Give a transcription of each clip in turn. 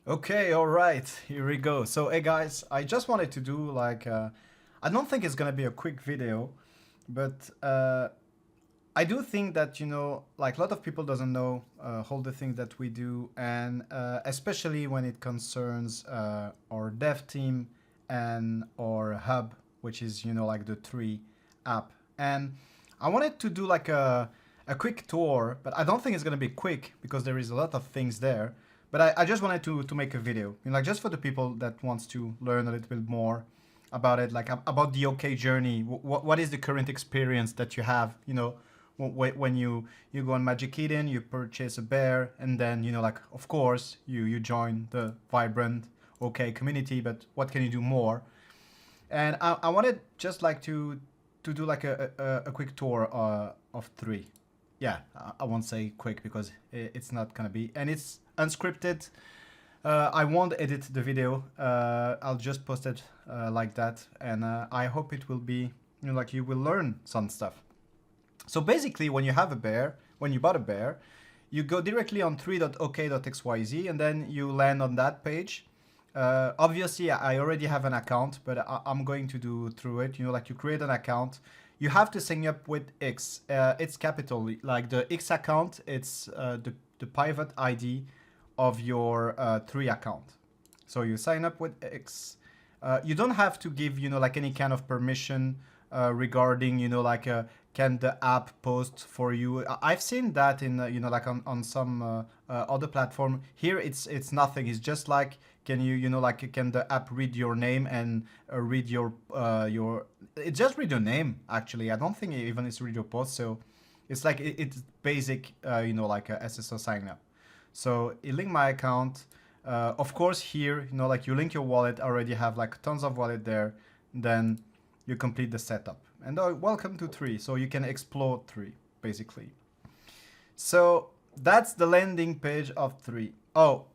Okay, all right, here we go. So, hey guys, I just wanted to do like, I don't think it's gonna be a quick video, but I do think that, like a lot of people doesn't know all the things that we do, and especially when it concerns our dev team and our hub, which is, like the Three app. And I wanted to do like a quick tour, but I don't think it's gonna be quick because there is a lot of things there. But I just wanted to make a video, like just for the people that wants to learn a little bit more about it, like about the OK journey. What is the current experience that you have, when you go on Magic Eden, you purchase a bear, and then, like, of course, you join the vibrant OK community, but what can you do more? And I wanted just like to do like a quick tour of Three. Yeah, I won't say quick because it's not gonna be, and it's unscripted. I won't edit the video. I'll just post it like that, and I hope it will be, like you will learn some stuff. So basically, when you have a bear, when you bought a bear, you go directly on Three.OK.xyz, and then you land on that page. Obviously, I already have an account, but I'm going to do through it. Like you create an account. You have to sign up with X. It's capital. Like the X account, it's the private ID of your Three account. So you sign up with X. You don't have to give, like any kind of permission regarding, like can the app post for you. I've seen that in, like on some other platform. Here it's nothing. It's just like, can you, like can the app read your name and read your it just read your name actually. I don't think even it's read your post. So it's like it's basic, like a SSO sign up. So you link my account. Of course here, like you link your wallet. I already have like tons of wallet there. Then you complete the setup. And welcome to Three. So you can explore Three basically. So that's the landing page of Three. Oh,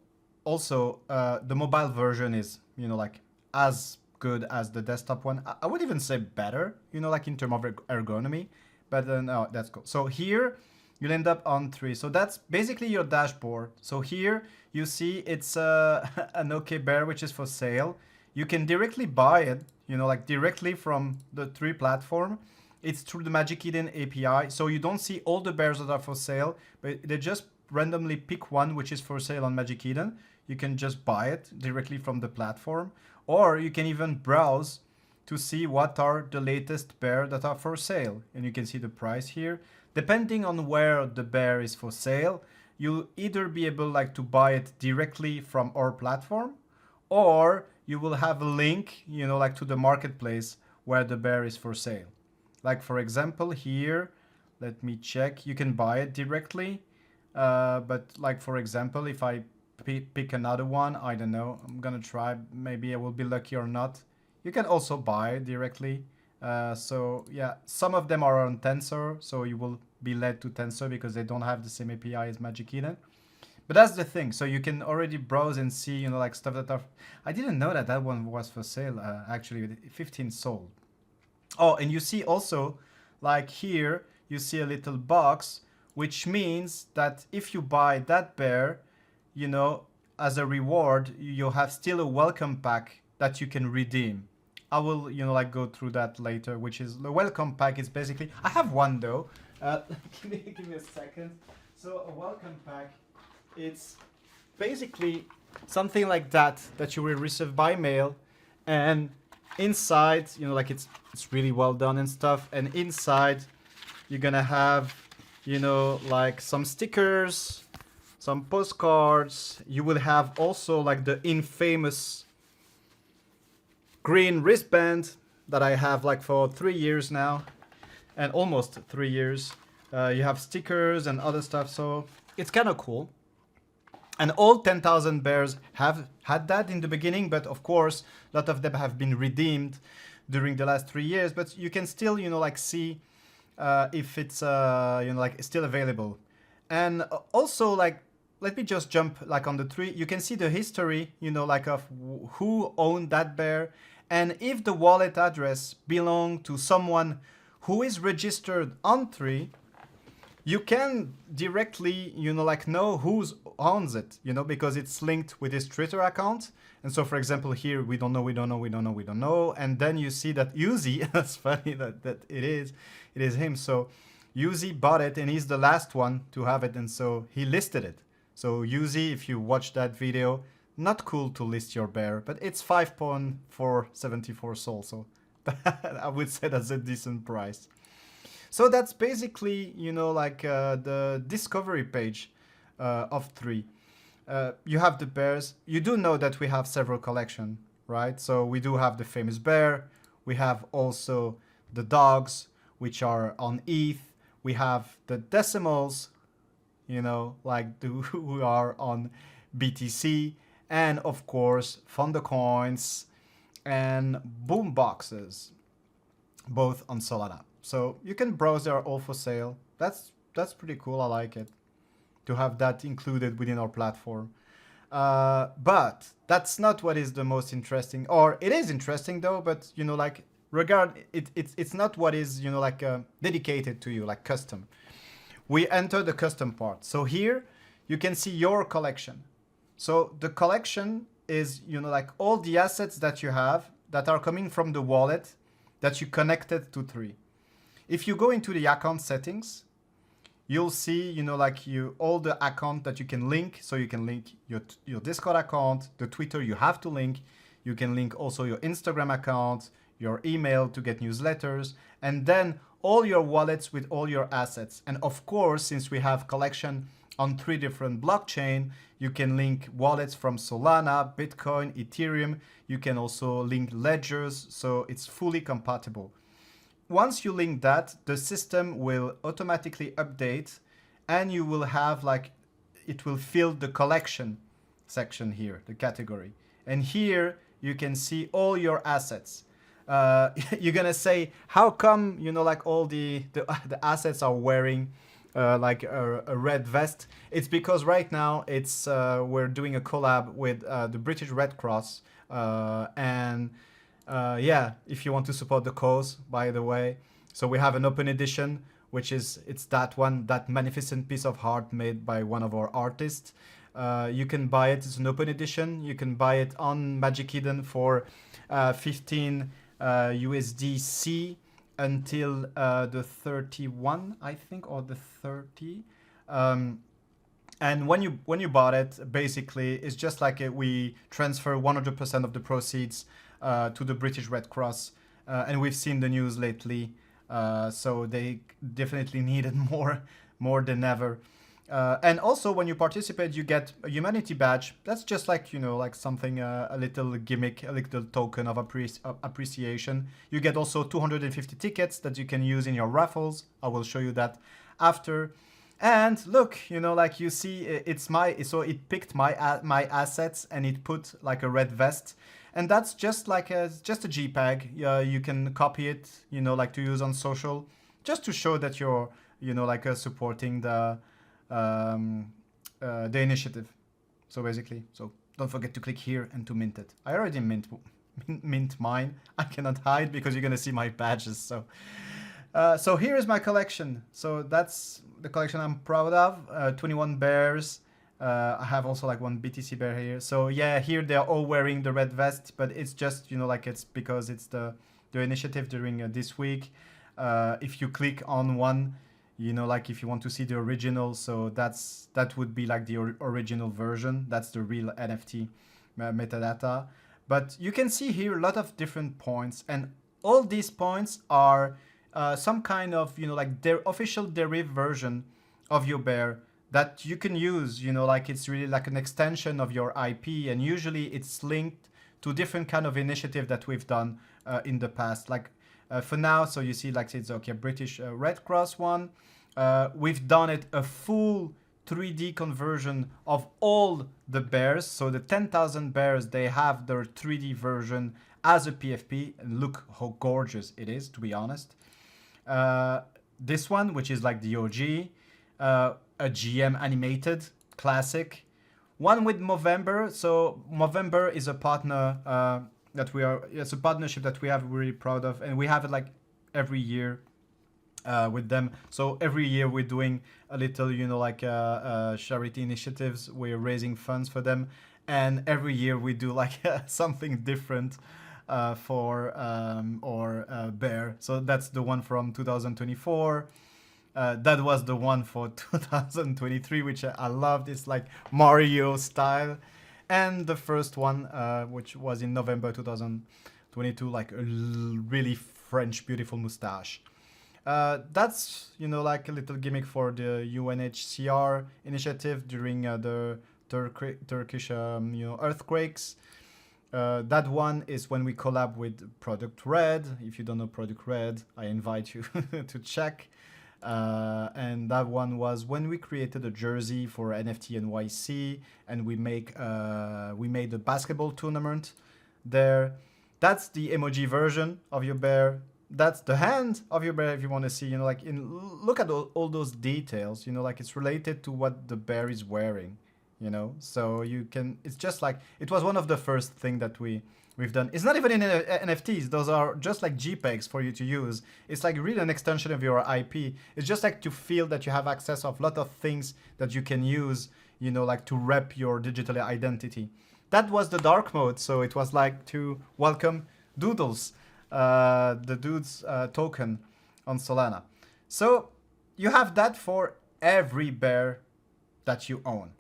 also the mobile version is, like as good as the desktop one. I would even say better, like in terms of ergonomy. But no, that's cool. So here you'll end up on Three. So that's basically your dashboard. So here you see it's an OK bear, which is for sale. You can directly buy it, like directly from the Three platform. It's through the Magic Eden API. So you don't see all the bears that are for sale, but they just randomly pick one which is for sale on Magic Eden. You can just buy it directly from the platform, or you can even browse to see what are the latest bear that are for sale. And you can see the price here. Depending on where the bear is for sale, you'll either be able like to buy it directly from our platform, or you will have a link, like to the marketplace where the bear is for sale. Like for example here, let me check, you can buy it directly. But like for example, if I pick another one, I don't know, I'm gonna try, maybe I will be lucky or not. You can also buy it directly. So yeah, some of them are on Tensor, so you will be led to Tensor because they don't have the same API as Magic Eden. But that's the thing. So you can already browse and see, like stuff that are. I didn't know that that one was for sale. Actually, 15 sold. Oh, and you see also, like here, you see a little box, which means that if you buy that bear, as a reward, you'll have still a welcome pack that you can redeem. I will, like go through that later, which is the welcome pack. Is basically, I have one though. Give me a second. So a welcome pack, it's basically something like that you will receive by mail, and inside, like it's really well done and stuff. And inside, you're gonna have, like some stickers, some postcards. You will have also like the infamous green wristband that I have like for 3 years now, and almost 3 years. You have stickers and other stuff, so it's kind of cool. And all 10,000 bears have had that in the beginning, but of course, a lot of them have been redeemed during the last 3 years. But you can still, like see if it's, like still available. And also, like, let me just jump like on the Three. You can see the history, like of who owned that bear, and if the wallet address belonged to someone who is registered on Three, you can directly, like know who's owns it, because it's linked with his Twitter account. And so, for example, here we don't know, and then you see that Uzi. That's funny that it is him. So Uzi bought it, and he's the last one to have it, and so he listed it. So Uzi, if you watch that video, not cool to list your bear, but it's 5.474 sol, so I would say that's a decent price. So that's basically, the discovery page of Three. You have the bears. You do know that we have several collections, right? So we do have the famous bear. We have also the dogs, which are on ETH. We have the decimals, who are on BTC. And of course, Coins and boom boxes, both on Solana. So you can browse, they are all for sale. That's pretty cool. I like it to have that included within our platform. But that's not what is the most interesting, or it is interesting though, but it's not what is dedicated to you, like custom. We enter the custom part. So here you can see your collection. So the collection is all the assets that you have that are coming from the wallet that you connected to Three. If you go into the account settings, you'll see, all the account that you can link. So you can link your Discord account, the Twitter you have to link. You can link also your Instagram account, your email to get newsletters, and then all your wallets with all your assets. And of course, since we have collection on 3 different blockchain, you can link wallets from Solana, Bitcoin, Ethereum. You can also link ledgers, so it's fully compatible. Once you link that, the system will automatically update, and you will have it will fill the collection section here, the category. And here you can see all your assets. You're gonna say, how come all the assets are wearing a red vest? It's because right now it's we're doing a collab with the British Red Cross, and if you want to support the cause, by the way. So we have an open edition, it's that one, that magnificent piece of art made by one of our artists. You can buy it, it's an open edition. You can buy it on Magic Eden for 15 USDC until the 31, I think, or the 30. And when you bought it, basically, it's just we transfer 100% of the proceeds to the British Red Cross. And we've seen the news lately, so they definitely needed more than ever. And also, when you participate, you get a humanity badge. That's just something, a little gimmick, a little token of appreciation. You get also 250 tickets that you can use in your raffles. I will show you that after. And look, you see, so it picked my assets, and it put a red vest. And that's just just a JPEG. You can copy it, to use on social, just to show that you're, supporting the initiative. So basically, don't forget to click here and to mint it. I already mint mine. I cannot hide because you're gonna see my badges. So here is my collection. So that's the collection I'm proud of. 21 bears. I have also one BTC bear here. So yeah, here they're all wearing the red vest, but it's just it's because it's the initiative during this week. If you click on one, if you want to see the original, so that would be the original version. That's the real NFT metadata. But you can see here a lot of different points, and all these points are some kind of their official derived version of your bear that you can use. It's really an extension of your IP, and usually it's linked to different kind of initiative that we've done in the past. For now, so you see it's okay, British Red Cross one. We've done it a full 3D conversion of all the bears. So the 10,000 bears, they have their 3D version as a PFP. And look how gorgeous it is, to be honest. This one, which is the OG, a GM animated classic. One with Movember. So Movember is a partner it's a partnership that we have, really proud of, and we have it every year. with them. So every year we're doing a little, you know, like charity initiatives. We're raising funds for them, and every year we do like something different for our bear. So that's the one from 2024. That was the one for 2023, which I loved. It's like Mario style. And the first one, which was in November 2022, like a really French beautiful mustache. That's, you know, like a little gimmick for the UNHCR initiative during the Turkish, you know, earthquakes. That one is when we collab with Product Red. If you don't know Product Red, I invite you to check. And that one was when we created a jersey for NFT NYC, and we made a basketball tournament there. That's the emoji version of your bear. That's the hand of your bear if you want to see, you know, like look at all those details, you know, like it's related to what the bear is wearing, you know. So you can, it's just like, it was one of the first thing that we've done. It's not even in NFTs. Those are just like JPEGs for you to use. It's like really an extension of your IP. It's just like to feel that you have access of a lot of things that you can use, you know, like to rep your digital identity. That was the dark mode. So it was like to welcome Doodles, the Dudes token on Solana. So you have that for every bear that you own.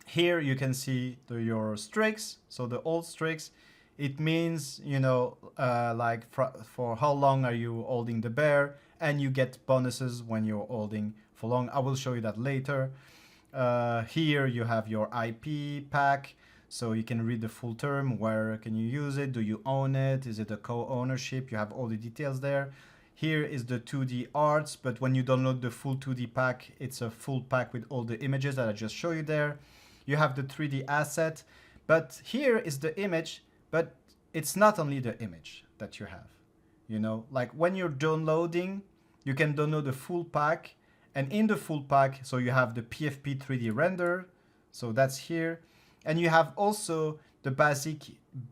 Here you can see your streaks. So the old streaks, it means, you know, like for how long are you holding the bear, and you get bonuses when you're holding for long. I will show you that later. Here you have your IP pack, so you can read the full term. Where can you use it? Do you own it? Is it a co-ownership? You have all the details there. Here is the 2D arts, but when you download the full 2D pack, it's a full pack with all the images that I just showed you there. You have the 3D asset, but here is the image, but it's not only the image that you have, you know, like when you're downloading, you can download the full pack, and in the full pack, so you have the PFP 3D render, so that's here, and you have also the basic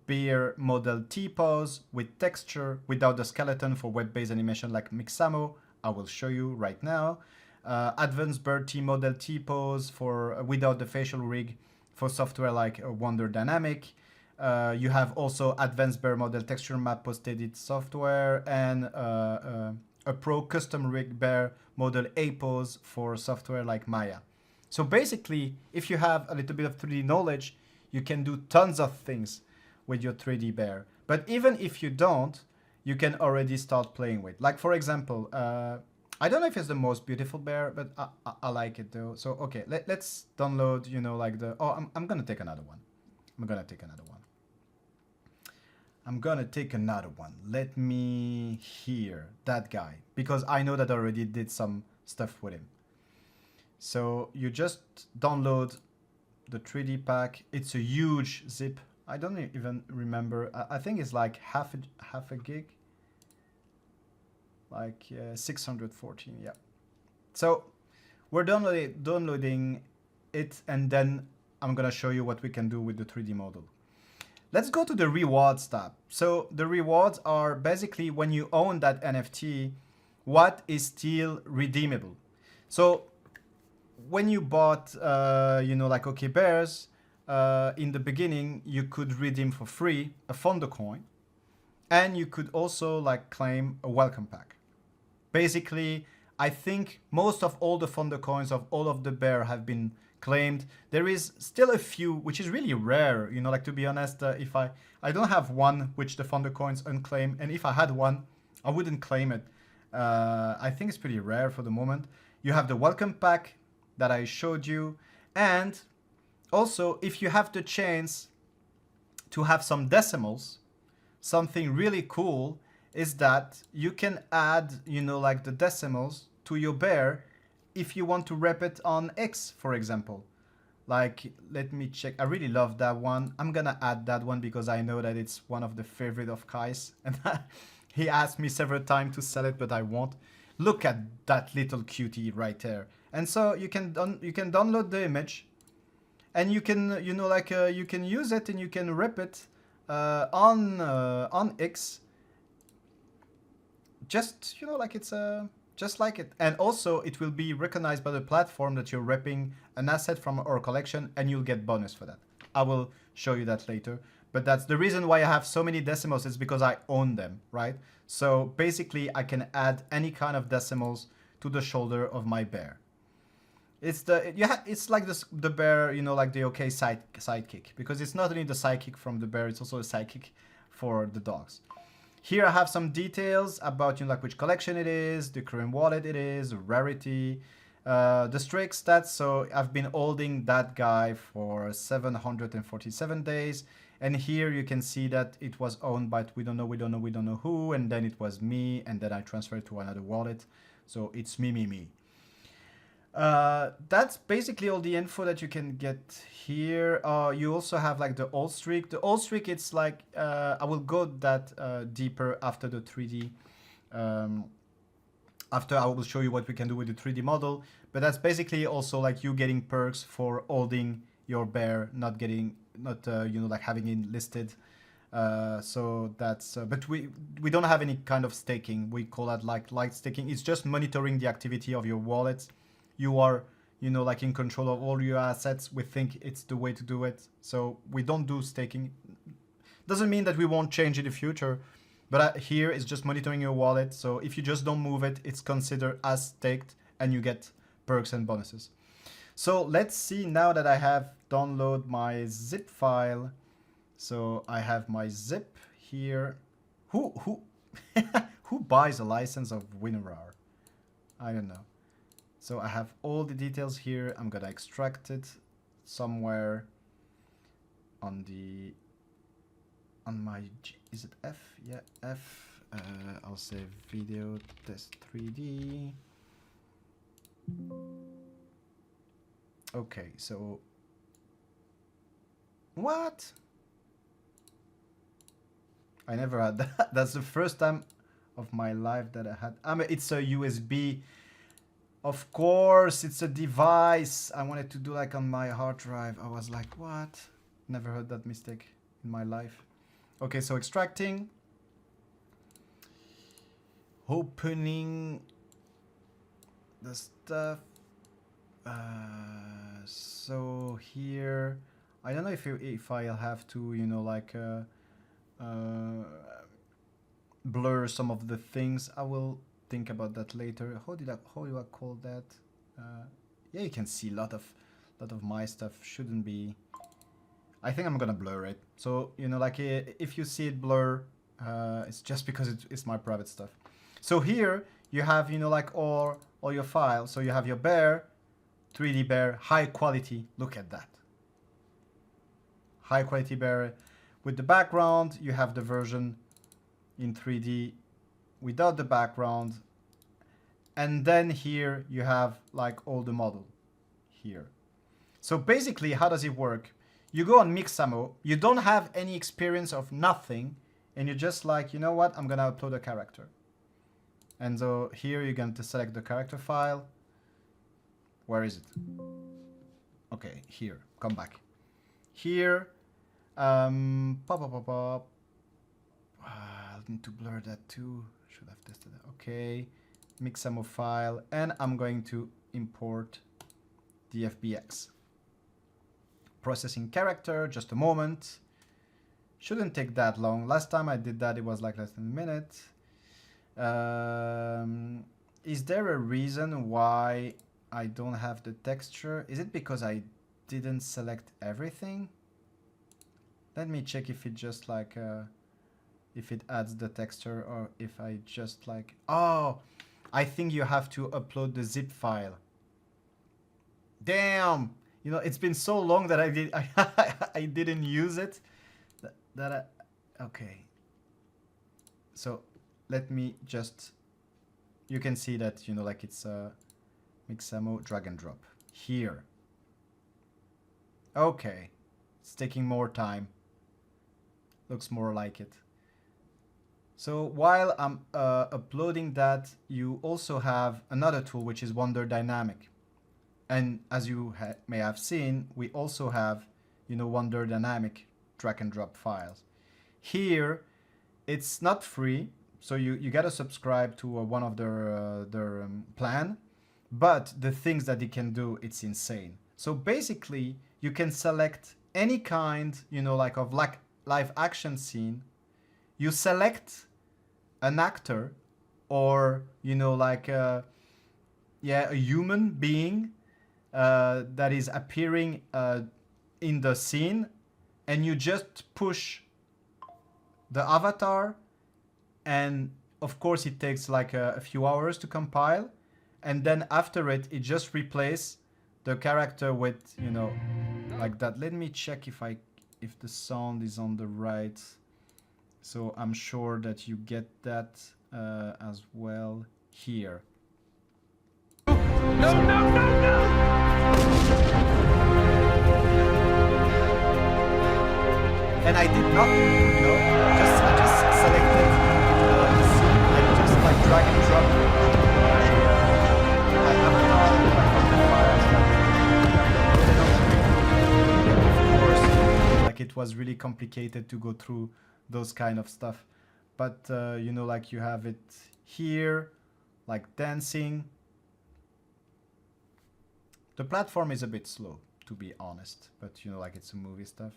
bear model T-pose with texture without the skeleton for web-based animation like Mixamo. I will show you right now. Advanced bird T model T-pose for without the facial rig for software like Wonder Dynamic. You have also advanced bear model texture map post-edit software, and a pro custom rig bear model A-pose for software like Maya. So basically, if you have a little bit of 3D knowledge, you can do tons of things with your 3D bear. But even if you don't, you can already start playing with. Like for example, I don't know if it's the most beautiful bear, but I like it though. So okay, let's download, you know, like the, oh, I'm gonna take another one. I'm gonna take another one. I'm gonna take another one. Let me hear that guy, because I know that I already did some stuff with him. So you just download the 3D pack. It's a huge zip. I don't even remember. I think it's like half a gig. Like 614, yeah. So we're downloading it, and then I'm gonna show you what we can do with the 3D model. Let's go to the rewards tab. So the rewards are basically when you own that NFT, what is still redeemable. So when you bought, you know, like OK Bears, in the beginning, you could redeem for free a Fondo coin, and you could also like claim a welcome pack. Basically, I think most of all the Fondo coins of all of the bear have been claimed. There is still a few, which is really rare, you know, like to be honest, if I don't have one which the Fondo coins unclaim, and if I had one, I wouldn't claim it. I think it's pretty rare for the moment. You have the welcome pack that I showed you, and also if you have the chance to have some decimals, something really cool is that you can add, you know, like the decimals to your bear if you want to rep it on X, for example. Like, let me check. I really love that one. I'm gonna add that one because I know that it's one of the favorite of Kai's, and he asked me several times to sell it, but I won't. Look at that little cutie right there. And so you can download the image, and you can, you know, like you can use it and you can rep it on X. Just, you know, like it's a just like it. And also it will be recognized by the platform that you're repping an asset from our collection, and you'll get bonus for that. I will show you that later. But that's the reason why I have so many decimals, is because I own them, right? So basically I can add any kind of decimals to the shoulder of my bear. It's it's like this, the bear, you know, like the OK sidekick, because it's not only the sidekick from the bear, it's also a sidekick for the dogs. Here I have some details about, you know, like which collection it is, the current wallet it is, rarity, the streak stats. So I've been holding that guy for 747 days. And here you can see that it was owned by we don't know who, and then it was me, and then I transferred to another wallet. So it's me. That's basically all the info that you can get here. You also have like the HODL Streak. The HODL Streak, it's like, I will go that deeper after the 3D. After I will show you what we can do with the 3D model. But that's basically also like you getting perks for holding your bear, not you know, like having it listed. So that's, but we don't have any kind of staking. We call that like light staking. It's just monitoring the activity of your wallets. You are, you know, like in control of all your assets. We think it's the way to do it. So we don't do staking. Doesn't mean that we won't change in the future, but here it's just monitoring your wallet. So if you just don't move it, it's considered as staked and you get perks and bonuses. So let's see now that I have downloaded my zip file. So I have my zip here. Who who buys a license of WinRAR? I don't know. So I have all the details here. I'm gonna extract it somewhere on my, is it F? Yeah, F. I'll say video test 3D. Okay, so what? I never had that. That's the first time of my life that I had. I mean, it's a USB. Of course, it's a device. I wanted to do like on my hard drive. I was like, what? Never heard that mistake in my life. Okay, so extracting. Opening the stuff. So here, I don't know if I'll have to, you know, like blur some of the things. I will think about that later. How do I call that? Yeah, you can see a lot of my stuff. Shouldn't be. I think I'm gonna blur it. So, you know, like if you see it blur, it's just because it's my private stuff. So here you have, you know, like all your files. So you have your bear, 3D bear, high quality. Look at that. High quality bear with the background. You have the version in 3D without the background. And then here you have like all the model here. So basically, how does it work? You go on Mixamo, you don't have any experience of nothing, and you're just like, you know what, I'm gonna upload a character. And so here you're going to select the character file. Where is it? Okay, here, come back. Here, I'll need to blur that too. Should have tested that. Okay, Mixamo file, and I'm going to import the FBX. Processing character, just a moment. Shouldn't take that long. Last time I did that, it was like less than a minute. Is there a reason why I don't have the texture? Is it because I didn't select everything? Let me check if it just like, if it adds the texture, or if I just like, oh, I think you have to upload the zip file. Damn! You know, it's been so long that I didn't use it. Okay. So let me just, you can see that, you know, like it's Mixamo drag and drop here. Okay, it's taking more time. Looks more like it. So while I'm uploading that, you also have another tool, which is Wonder Dynamic. And as you may have seen, we also have, you know, Wonder Dynamic drag and drop files. Here, it's not free, So you gotta subscribe to one of their plan, but the things that they can do, it's insane. So basically, you can select any kind, you know, like of like live action scene. You select an actor, or you know, like yeah, a human being that is appearing in the scene, and you just push the avatar, and of course it takes like a few hours to compile, and then after it just replace the character with, you know, like that. Let me check if the sound is on the right, so I'm sure that you get that as well here. No, no, no, no! And I did not, you know, I just selected the scene and just like drag and drop my avatar, of course, like it was really complicated to go through those kind of stuff. But you know, like you have it here, like dancing. The platform is a bit slow, to be honest, but you know, like it's a movie stuff.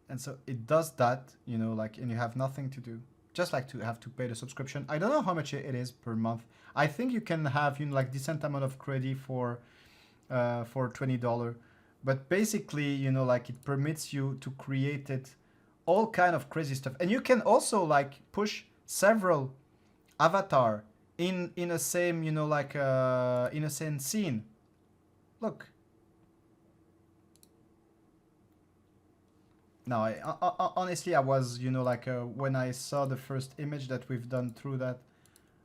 And so it does that, you know, like, and you have nothing to do. Just like to have to pay the subscription. I don't know how much it is per month. I think you can have, you know, like decent amount of credit for $20. But basically, you know, like it permits you to create it all kind of crazy stuff. And you can also like push several avatar in a same, you know, like in a same scene. Look. No, honestly, I was, you know, like when I saw the first image that we've done through that,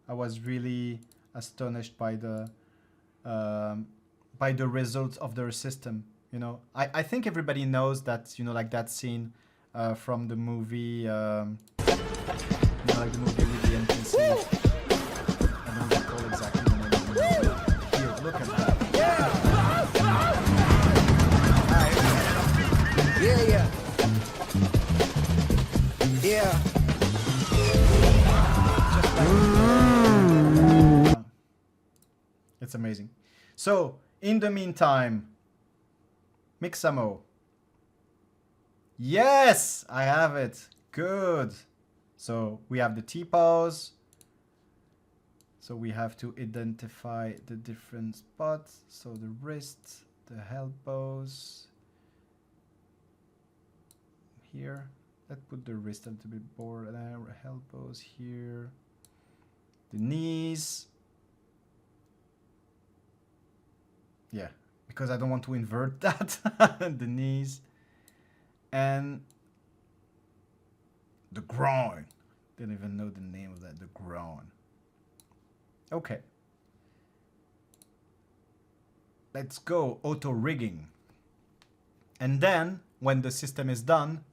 I was really astonished by the results of their system. You know, I think everybody knows that, you know, like that scene from the movie, you know, like the movie with the NPC. I don't recall exactly the name of the movie. Here, look at that. Yeah, yeah. Yeah. It's amazing. So, in the meantime, Mixamo. Yes, I have it. Good. So, we have the T-pose. So, we have to identify the different spots. So, the wrist, the elbows. Here. Let's put the wrist a little bit more there. Elbows here. The knees. Yeah, because I don't want to invert that. The knees. And the groin. Didn't even know the name of that. The groin. Okay. Let's go auto rigging. And then when the system is done,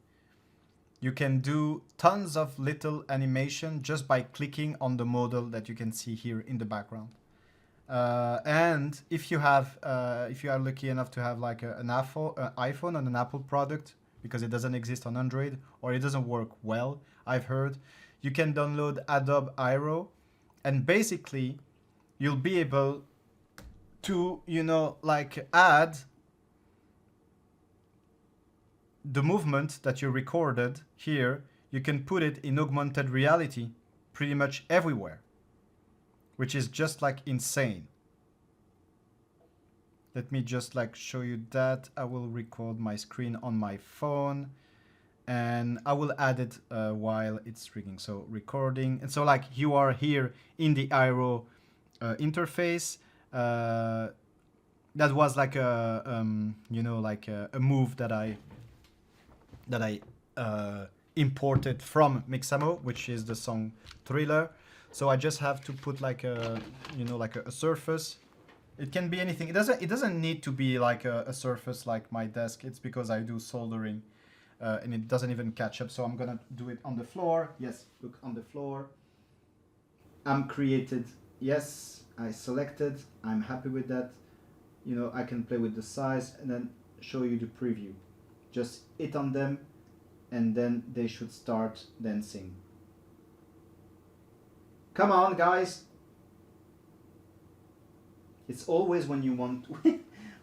you can do tons of little animation just by clicking on the model that you can see here in the background. And if you have, if you are lucky enough to have like an iPhone and an Apple product, because it doesn't exist on Android or it doesn't work well, I've heard, you can download Adobe Aero, and basically you'll be able to, you know, like add the movement that you recorded here. You can put it in augmented reality pretty much everywhere, which is just like insane. Let me just like show you that. I will record my screen on my phone and I will add it while it's rigging. So recording, and so like you are here in the Aero interface. That was like a you know, like a move that I imported from Mixamo, which is the song Thriller. So I just have to put like a, you know, like a surface. It can be anything. It doesn't need to be like a surface like my desk. It's because I do soldering and it doesn't even catch up. So I'm gonna do it on the floor. Yes, look, on the floor. I'm created. Yes, I selected. I'm happy with that. You know, I can play with the size and then show you the preview. Just hit on them and then they should start dancing. Come on, guys. It's always when you want,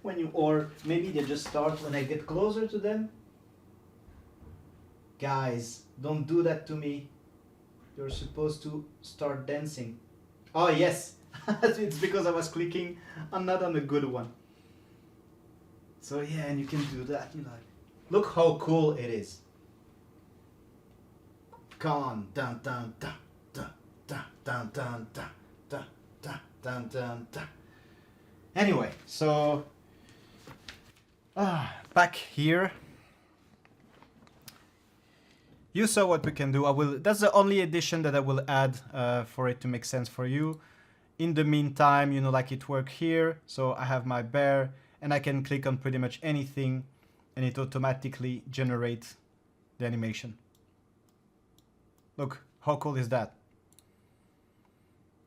when you, or maybe they just start when I get closer to them. Guys, don't do that to me. You're supposed to start dancing. Oh, yes. It's because I was clicking on not on a good one. So yeah, and you can do that. You know, look how cool it is. Come on, dun dun dun dun dun dun dun dun dun dun dun dun dun. Anyway, so back here. You saw what we can do. That's the only addition that I will add for it to make sense for you. In the meantime, you know, like it worked here. So I have my bear and I can click on pretty much anything and it automatically generates the animation. Look, how cool is that?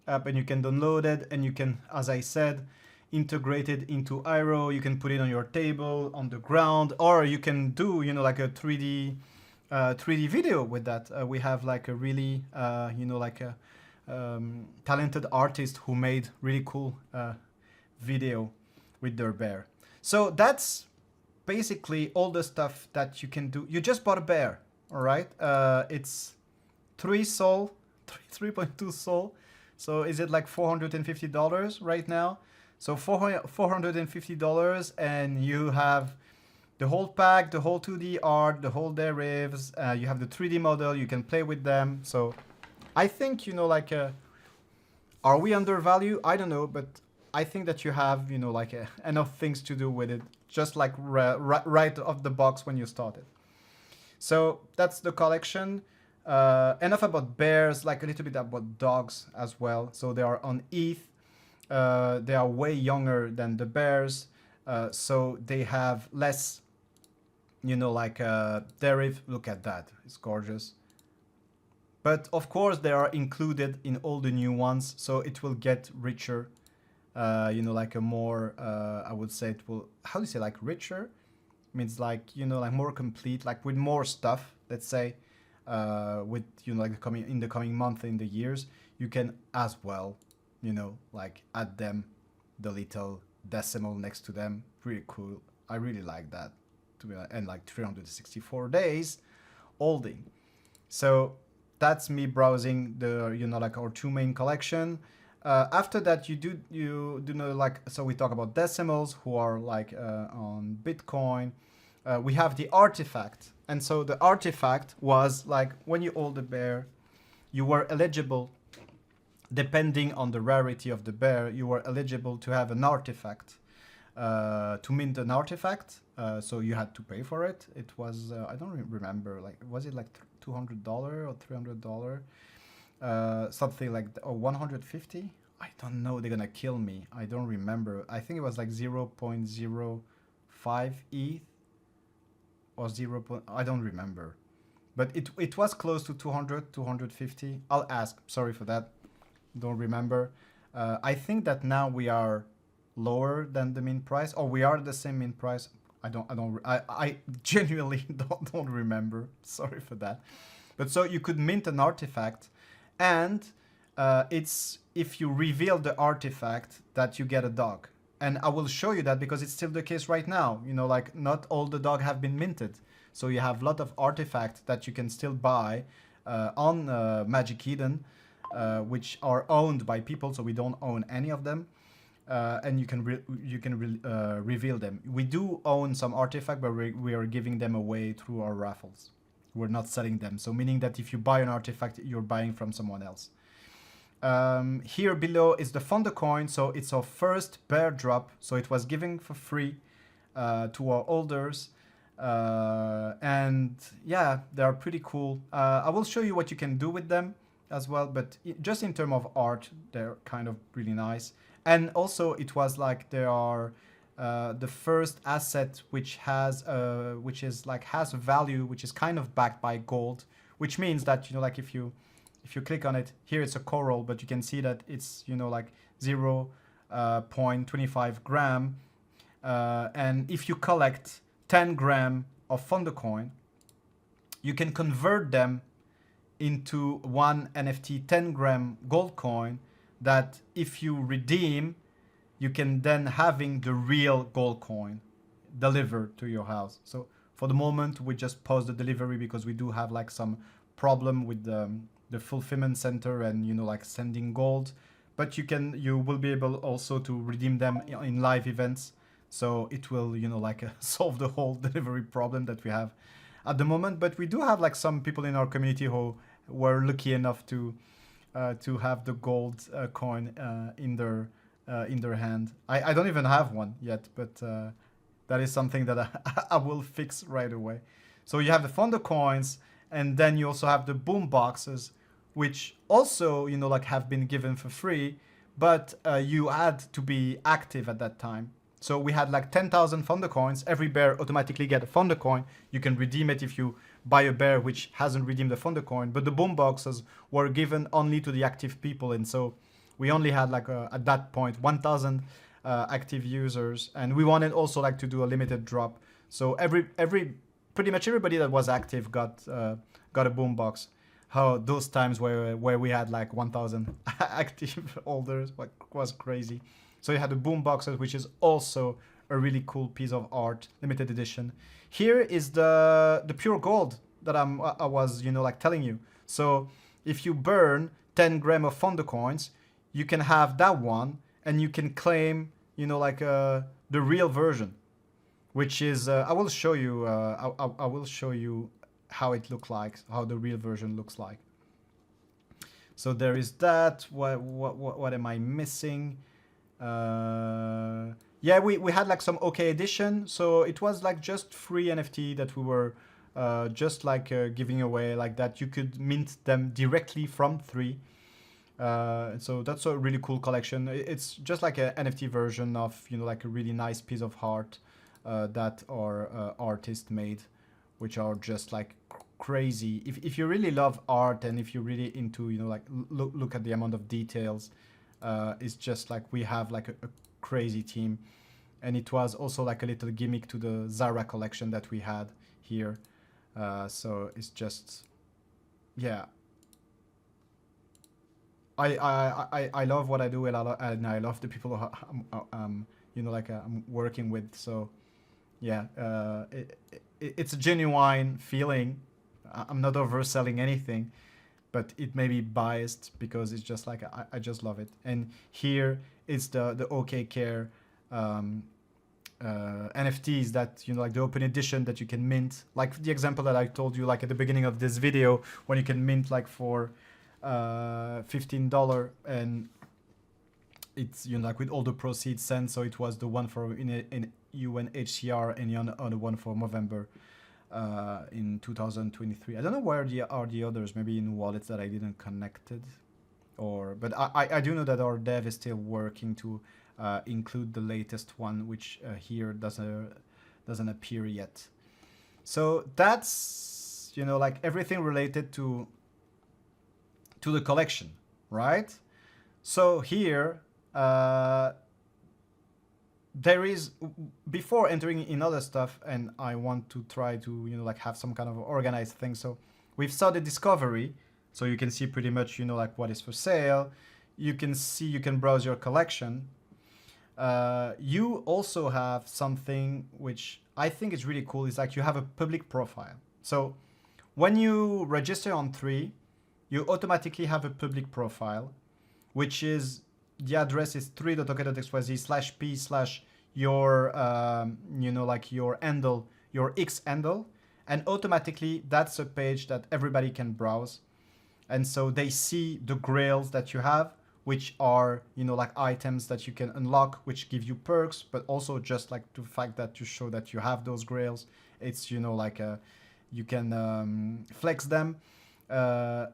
And you can download it and you can, as I said, integrate it into Aero. You can put it on your table, on the ground, or you can do, you know, like a 3D video with that. We have like a really, you know, like a talented artist who made really cool video with their bear. So that's basically all the stuff that you can do. You just bought a bear, all right? It's 3 sol, 3.2 sol. So is it like $450 right now? So $450 and you have the whole pack, the whole 2D art, the whole derivatives, you have the 3D model, you can play with them. So I think, you know, like, are we undervalued? I don't know, but I think that you have, you know, like enough things to do with it, just like right off the box when you started. So that's the collection. Enough about bears, like a little bit about dogs as well. So they are on ETH. They are way younger than the bears. So they have less, you know, like deriv. Look at that, it's gorgeous. But of course they are included in all the new ones, so it will get richer. You know, like a more, I would say it will, how do you say, like richer? Means like, you know, like more complete, like with more stuff, let's say, with, you know, like in the coming month, in the years, you can as well, you know, like add them, the little decimal next to them. Pretty cool. I really like that, to be honest. And like 364 days holding. So that's me browsing the, you know, like our 2 main collection. After that, you do know, like, so we talk about decimals who are like on Bitcoin. We have the artifact. And so the artifact was like when you hold the bear, you were eligible, depending on the rarity of the bear, you were eligible to have an artifact, to mint an artifact. So you had to pay for it. It was, I don't remember, like, was it like $200 or $300? Something like, or 150? I don't know, they're gonna kill me. I don't remember. I think it was like 0.05 ETH or 0. I don't remember. But it was close to 200, 250. I'll ask, sorry for that. Don't remember. I think that now we are lower than the mint price, or we are the same mint price. I genuinely don't remember. Sorry for that. But so you could mint an artifact, and it's if you reveal the artifact that you get a dog. And I will show you that because it's still the case right now. You know, like not all the dog have been minted. So you have a lot of artifacts that you can still buy on Magic Eden, which are owned by people. So we don't own any of them. And you can reveal them. We do own some artifact, but we are giving them away through our raffles. We're not selling them. So meaning that if you buy an artifact, you're buying from someone else. Here below is the Founder coin. So it's our first bear drop. So it was given for free to our holders. And yeah, they are pretty cool. I will show you what you can do with them as well. But just in terms of art, they're kind of really nice. And also it was like they are the first asset which has a value which is kind of backed by gold, which means that, you know, like if you click on it, here it's a coral, but you can see that it's, you know, like 0.25 gram. And if you collect 10 gram of Founder coin, you can convert them into one NFT 10-gram gold coin that if you redeem, you can then having the real gold coin delivered to your house. So for the moment, we just pause the delivery because we do have like some problem with the fulfillment center and, you know, like sending gold. But you will be able also to redeem them in live events. So it will, you know, like solve the whole delivery problem that we have at the moment. But we do have like some people in our community who were lucky enough to have the gold coin in their hand. I don't even have one yet, but that is something that I will fix right away. So you have the founder coins, and then you also have the boom boxes, which also, you know, like have been given for free, but you had to be active at that time. So we had like 10,000 founder coins. Every bear automatically get a founder coin. You can redeem it if you buy a bear which hasn't redeemed the founder coin. But the boom boxes were given only to the active people, and so we only had like at that point 1,000 active users, and we wanted also like to do a limited drop. So pretty much everybody that was active got a boom box. How those times where we had like 1,000 active holders was crazy. So you had the boom boxes, which is also a really cool piece of art, limited edition. Here is the pure gold that I was, you know, like telling you. So if you burn 10 gram of founder coins, you can have that one, and you can claim, you know, like the real version, which is I will show you. I will show you how it looks like, how the real version looks like. So there is that. What am I missing? Yeah, we had like some OK edition, so it was like just free NFT that we were just like giving away like that. You could mint them directly from Three. So that's a really cool collection. It's just like an NFT version of, you know, like a really nice piece of art that our artist made, which are just like crazy. If you really love art and if you're really into, you know, like look at the amount of details, it's just like we have like a crazy team. And it was also like a little gimmick to the Zara collection that we had here. So it's just, yeah. I love what I do, and I love the people I'm you know, like I'm working with. So yeah, it's a genuine feeling. I'm not overselling anything, but it may be biased because it's just like I just love it. And here it's the OK Care NFTs that, you know, like the open edition that you can mint, like the example that I told you like at the beginning of this video, when you can mint like for $15, and it's, you know, like with all the proceeds sent. So it was the one for in UNHCR and the one for November in 2023. I don't know where are the others, maybe in wallets that I didn't connected, but I do know that our dev is still working to include the latest one, which here doesn't appear yet. So that's, you know, like everything related to the collection, right? So here there is, before entering in other stuff, and I want to try to, you know, like have some kind of organized thing. So we've started discovery, so you can see pretty much, you know, like what is for sale. You can see, you can browse your collection. You also have something which I think is really cool. Is like you have a public profile. So when you register on Three, you automatically have a public profile, which is, the address is Three.OK.xyz/p/ your you know, like your handle, your X handle, and automatically that's a page that everybody can browse. And so they see the grails that you have, which are, you know, like items that you can unlock, which give you perks, but also just like the fact that you show that you have those grails. It's, you know, like you can flex them.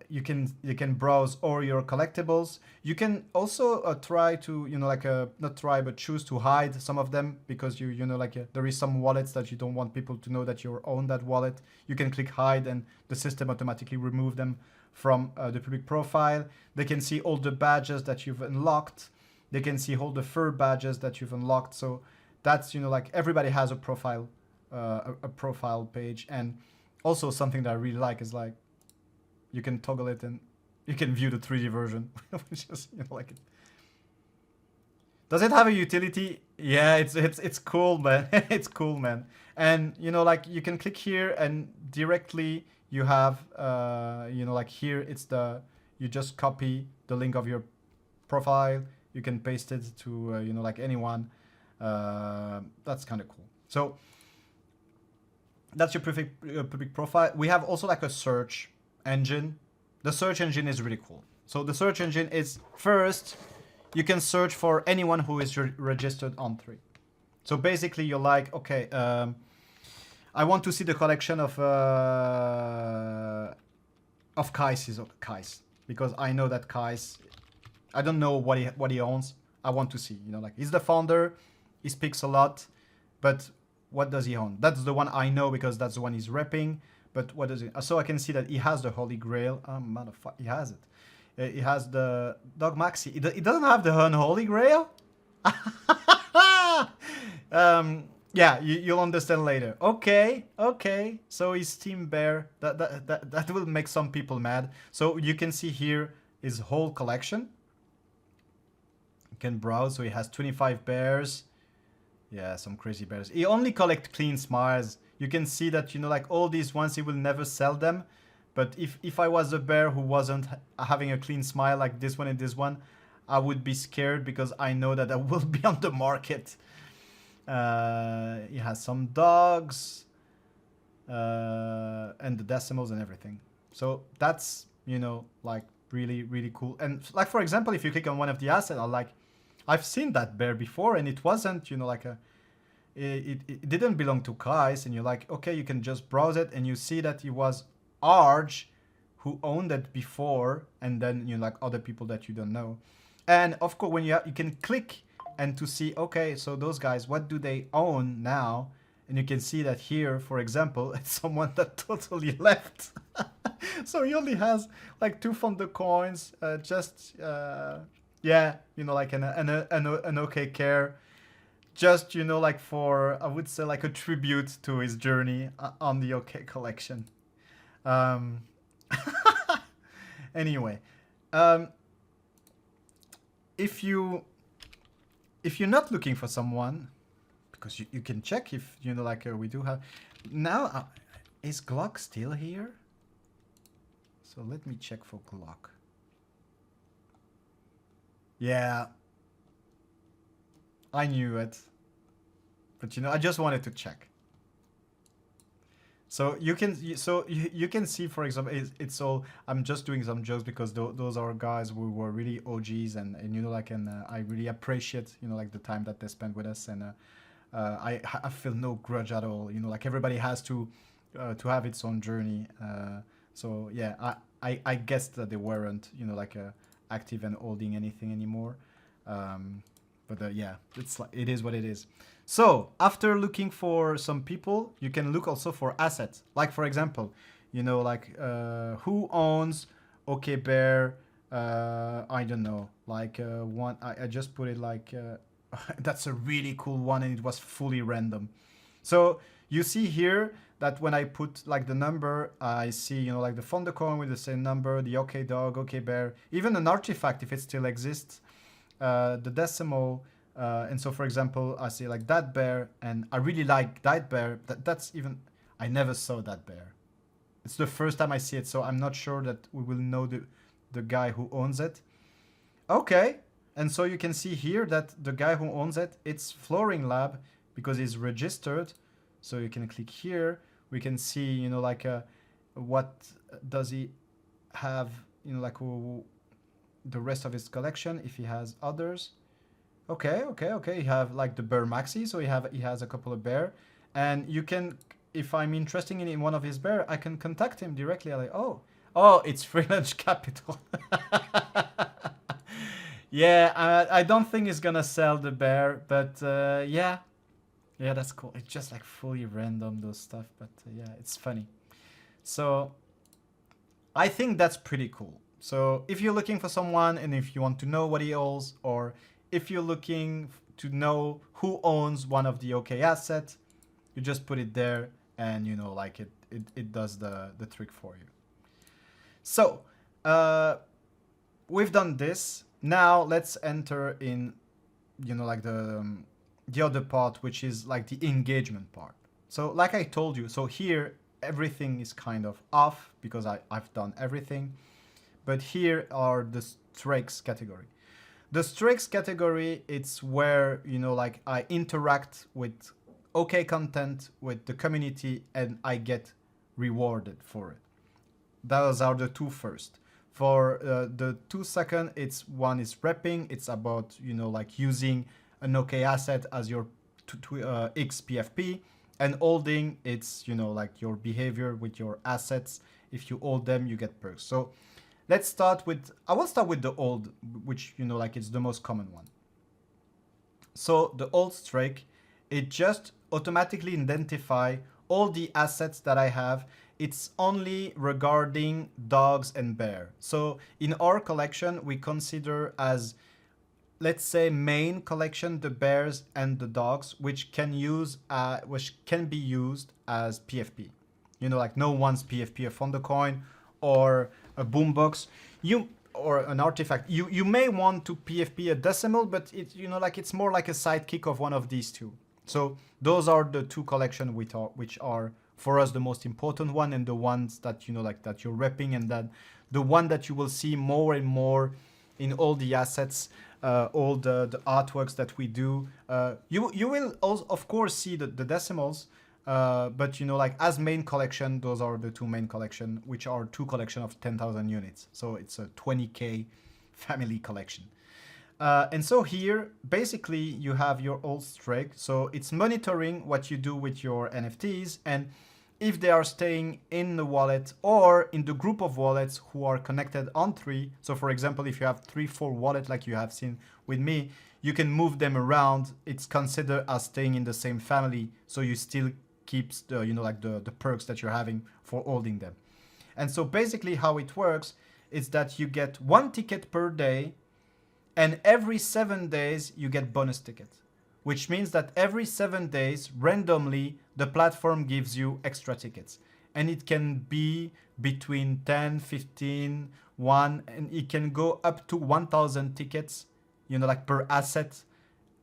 You can browse all your collectibles. You can also try to, you know, like not try, but choose to hide some of them, because you know, like there is some wallets that you don't want people to know that you own that wallet. You can click hide, and the system automatically remove them from the public profile. They can see all the badges that you've unlocked. They can see all the fur badges that you've unlocked. So that's, you know, like everybody has a profile, a profile page, and also something that I really like is like you can toggle it and you can view the 3D version, which is, you know, like it. Does it have a utility? Yeah, it's cool, man. It's cool, man. And you know, like you can click here and directly you have, you know, like here it's the, you just copy the link of your profile. You can paste it to, you know, like anyone. That's kind of cool. So that's your public profile. We have also like a search engine. The search engine is really cool. So the search engine is first, you can search for anyone who is registered on 3. So basically you're like, okay, I want to see the collection of Kais, because I know that Kais, I don't know what he owns. I want to see, you know, like he's the founder, he speaks a lot, but what does he own? That's the one I know because that's the one he's repping. But what does it? So I can see that he has the Holy Grail. Motherfucker, he has it. He has the Dog Maxi. He doesn't have the Unholy Grail. Yeah, you'll understand later. Okay. So his Team Bear. That will make some people mad. So you can see here his whole collection. You can browse. So he has 25 bears. Yeah, some crazy bears. He only collects clean smiles. You can see that, you know, like all these ones, he will never sell them. But if I was a bear who wasn't having a clean smile like this one and this one, I would be scared because I know that I will be on the market. He has some dogs and the decimals and everything. So that's, you know, like really, really cool. And like, for example, if you click on one of the assets, I've seen that bear before and it wasn't, you know, like it didn't belong to Kais, and you're like, okay, you can just browse it and you see that it was Arj who owned it before, and then, you know, like other people that you don't know. And of course, when you can click and to see, okay, so those guys, what do they own now? And you can see that here, for example, it's someone that totally left. So he only has like 2 Thunder coins, yeah, you know, like an okay care. Just, you know, like for, I would say, like a tribute to his journey on the OK collection. Anyway, if you're not looking for someone, because you can check if, you know, like we do have now, is Glock still here? So let me check for Glock. Yeah, I knew it, but you know, I just wanted to check. So you can see, for example, it's all, I'm just doing some jokes because those are guys who were really OGs, and you know, like, and I really appreciate, you know, like the time that they spent with us, and I feel no grudge at all. You know, like everybody has to have its own journey. So yeah, I guess that they weren't, you know, like active and holding anything anymore. But yeah, it's like, it is what it is. So after looking for some people, you can look also for assets. Like, for example, you know, like who owns OK Bear? I don't know. Like one, I just put it like that's a really cool one, and it was fully random. So you see here that when I put like the number, I see, you know, like the Thunder coin with the same number, the OK Dog, OK Bear, even an artifact if it still exists, the decimal. And so, for example, I see like that bear, and I really like that bear. That's even, I never saw that bear. It's the first time I see it, so I'm not sure that we will know the guy who owns it. Okay, and so you can see here that the guy who owns it, it's Flooring Lab, because he's registered. So you can click here. We can see, you know, like what does he have, you know, like the rest of his collection, if he has others. Okay. You have like the bear maxi, so he has a couple of bear, and you can, if I'm interested in one of his bear, I can contact him directly. I'm like, oh, it's Free Lunch Capital. Yeah, I don't think he's gonna sell the bear, but yeah, that's cool. It's just like fully random, those stuff, but yeah, it's funny. So I think that's pretty cool. So if you're looking for someone, and if you want to know what he owns, or if you're looking to know who owns one of the OK assets, you just put it there and you know, like it does the trick for you. So we've done this. Now let's enter in, you know, like the other part, which is like the engagement part. So like I told you, so here everything is kind of off because I've done everything. But here are the streaks category. The streaks category, it's where, you know, like I interact with okay content with the community and I get rewarded for it. Those are the two first. For the 2 second, it's one is repping. It's about, you know, like using an okay asset as your X PFP, and holding, it's, you know, like your behavior with your assets. If you hold them, you get perks. So let's start with, I will start with the hold, which, you know, like it's the most common one. So the hold streak, it just automatically identify all the assets that I have. It's only regarding dogs and bear. So in our collection, we consider as, let's say, main collection the bears and the dogs, which can be used as PFP. You know, like no one's PFP a Fondo coin or a boombox. Or an artifact. You may want to PFP a decimal, but it, you know, like it's more like a sidekick of one of these two. So those are the two collections which are for us the most important one, and the ones that, you know, like that you're repping, and that the one that you will see more and more in all the assets, all the artworks that we do. You will also, of course, see the decimals, but, you know, like as main collection, those are the two main collection, which are two collection of 10,000 units. So it's a 20K family collection. And so here, basically, you have your hold streak. So it's monitoring what you do with your NFTs and if they are staying in the wallet or in the group of wallets who are connected on Three. So for example, if you have 3-4 wallet like you have seen with me, you can move them around. It's considered as staying in the same family. So you still keeps the, you know, like the perks that you're having for holding them. And so basically how it works is that you get 1 ticket per day, and every 7 days you get bonus ticket, which means that every 7 days randomly the platform gives you extra tickets, and it can be between 10, 15, 1, and it can go up to 1,000 tickets, you know, like per asset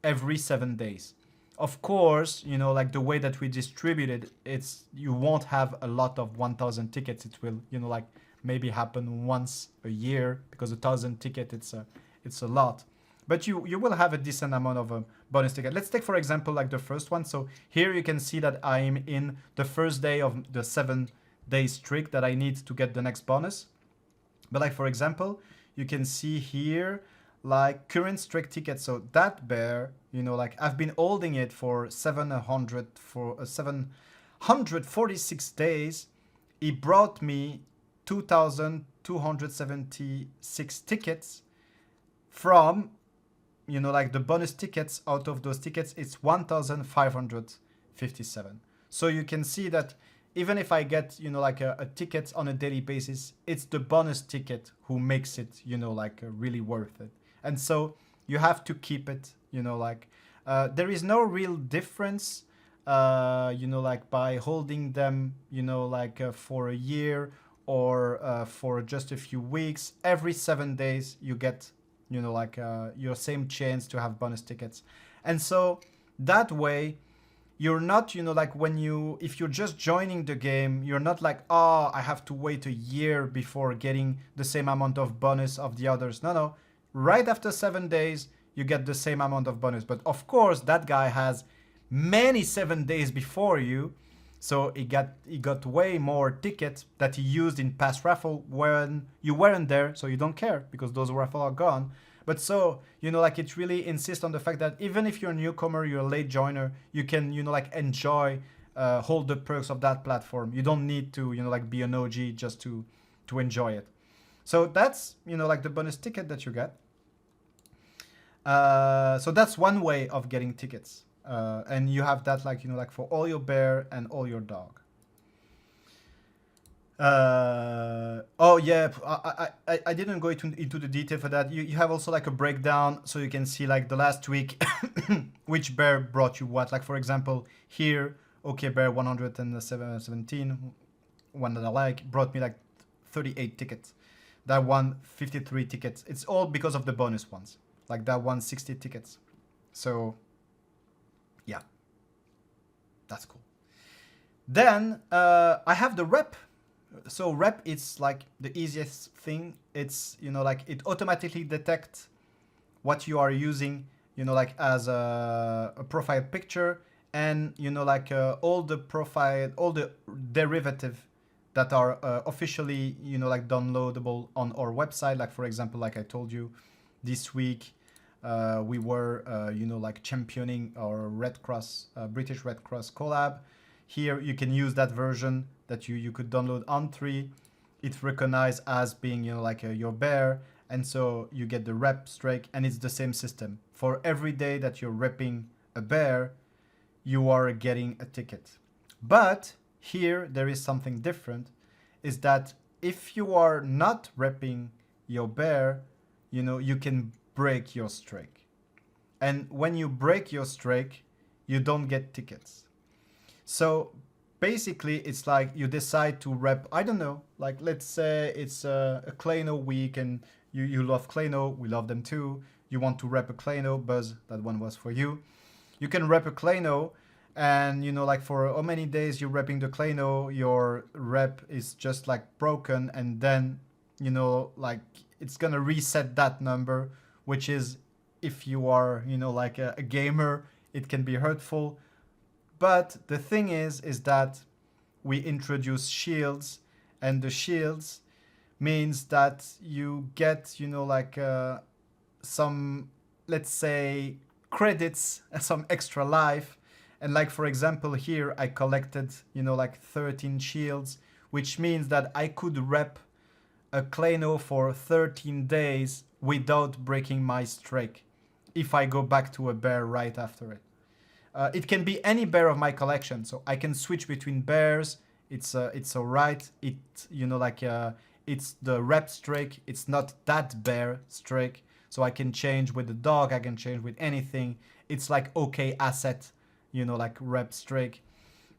every 7 days. Of course, you know, like the way that we distribute it, it's, you won't have a lot of 1,000 tickets. It will, you know, like maybe happen once a year, because 1,000 ticket, it's a lot. But you will have a decent amount of bonus ticket. Let's take, for example, like the first one. So here you can see that I'm in the first day of the 7-day streak that I need to get the next bonus. But like, for example, you can see here, like current streak ticket. So that bear, you know, like I've been holding it for 746 days. It brought me 2,276 tickets from, you know, like the bonus tickets. Out of those tickets, it's 1,557. So you can see that even if I get, you know, like a ticket on a daily basis, it's the bonus ticket who makes it, you know, like really worth it. And so you have to keep it, you know, like there is no real difference, you know, like by holding them, you know, like for a year or for just a few weeks. Every 7 days you get, you know, like your same chance to have bonus tickets. And so that way you're not, you know, like if you're just joining the game, you're not like, oh, I have to wait a year before getting the same amount of bonus of the others. No. Right after 7 days, you get the same amount of bonus. But of course, that guy has many 7 days before you. So he got way more tickets that he used in past raffle when you weren't there. So you don't care because those raffles are gone. But so, you know, like it really insists on the fact that even if you're a newcomer, you're a late joiner, you can, you know, like enjoy, hold the perks of that platform. You don't need to, you know, like be an OG just to enjoy it. So that's, you know, like the bonus ticket that you get. So that's one way of getting tickets. And you have that, like, you know, like for all your bear and all your dog. Oh yeah, I didn't go into the detail for that. You have also like a breakdown, so you can see like the last week which bear brought you what. Like for example, here OK Bear 117, one that I like, brought me like 38 tickets. That one 53 tickets. It's all because of the bonus ones. Like that one 60 tickets. So yeah, that's cool. Then I have the rep. So rep is like the easiest thing. It's, you know, like it automatically detects what you are using, you know, like as a profile picture, and, you know, like all the profile, all the derivative that are officially, you know, like downloadable on our website. Like, for example, like I told you, this week we were, you know, like championing our Red Cross, British Red Cross collab. Here you can use that version that you could download on Three. It's recognized as being, you know, like your bear, and so you get the rep streak, and it's the same system. For every day that you're repping a bear, you are getting a ticket. But here there is something different, is that if you are not repping your bear, you know, you can break your streak. And when you break your streak, you don't get tickets. So basically it's like you decide to rep, I don't know, like let's say it's a Klano week, and you love Klano, we love them too. You want to rep a Klano, Buzz, that one was for you. You can rep a Klano, and, you know, like for how many days you're repping the Klano, your rep is just like broken, and then, you know, like it's gonna reset that number, which is, if you are, you know, like a gamer, it can be hurtful. But the thing is that we introduce shields, and the shields means that you get, you know, like some, let's say, credits, some extra life. And like, for example, here I collected, you know, like 13 shields, which means that I could rep a Klano for 13 days without breaking my streak if I go back to a bear right after it. It can be any bear of my collection, so I can switch between bears. It's alright. It, you know, like it's the rep streak. It's not that bear streak, so I can change with the dog. I can change with anything. It's like OK asset, you know, like rep streak.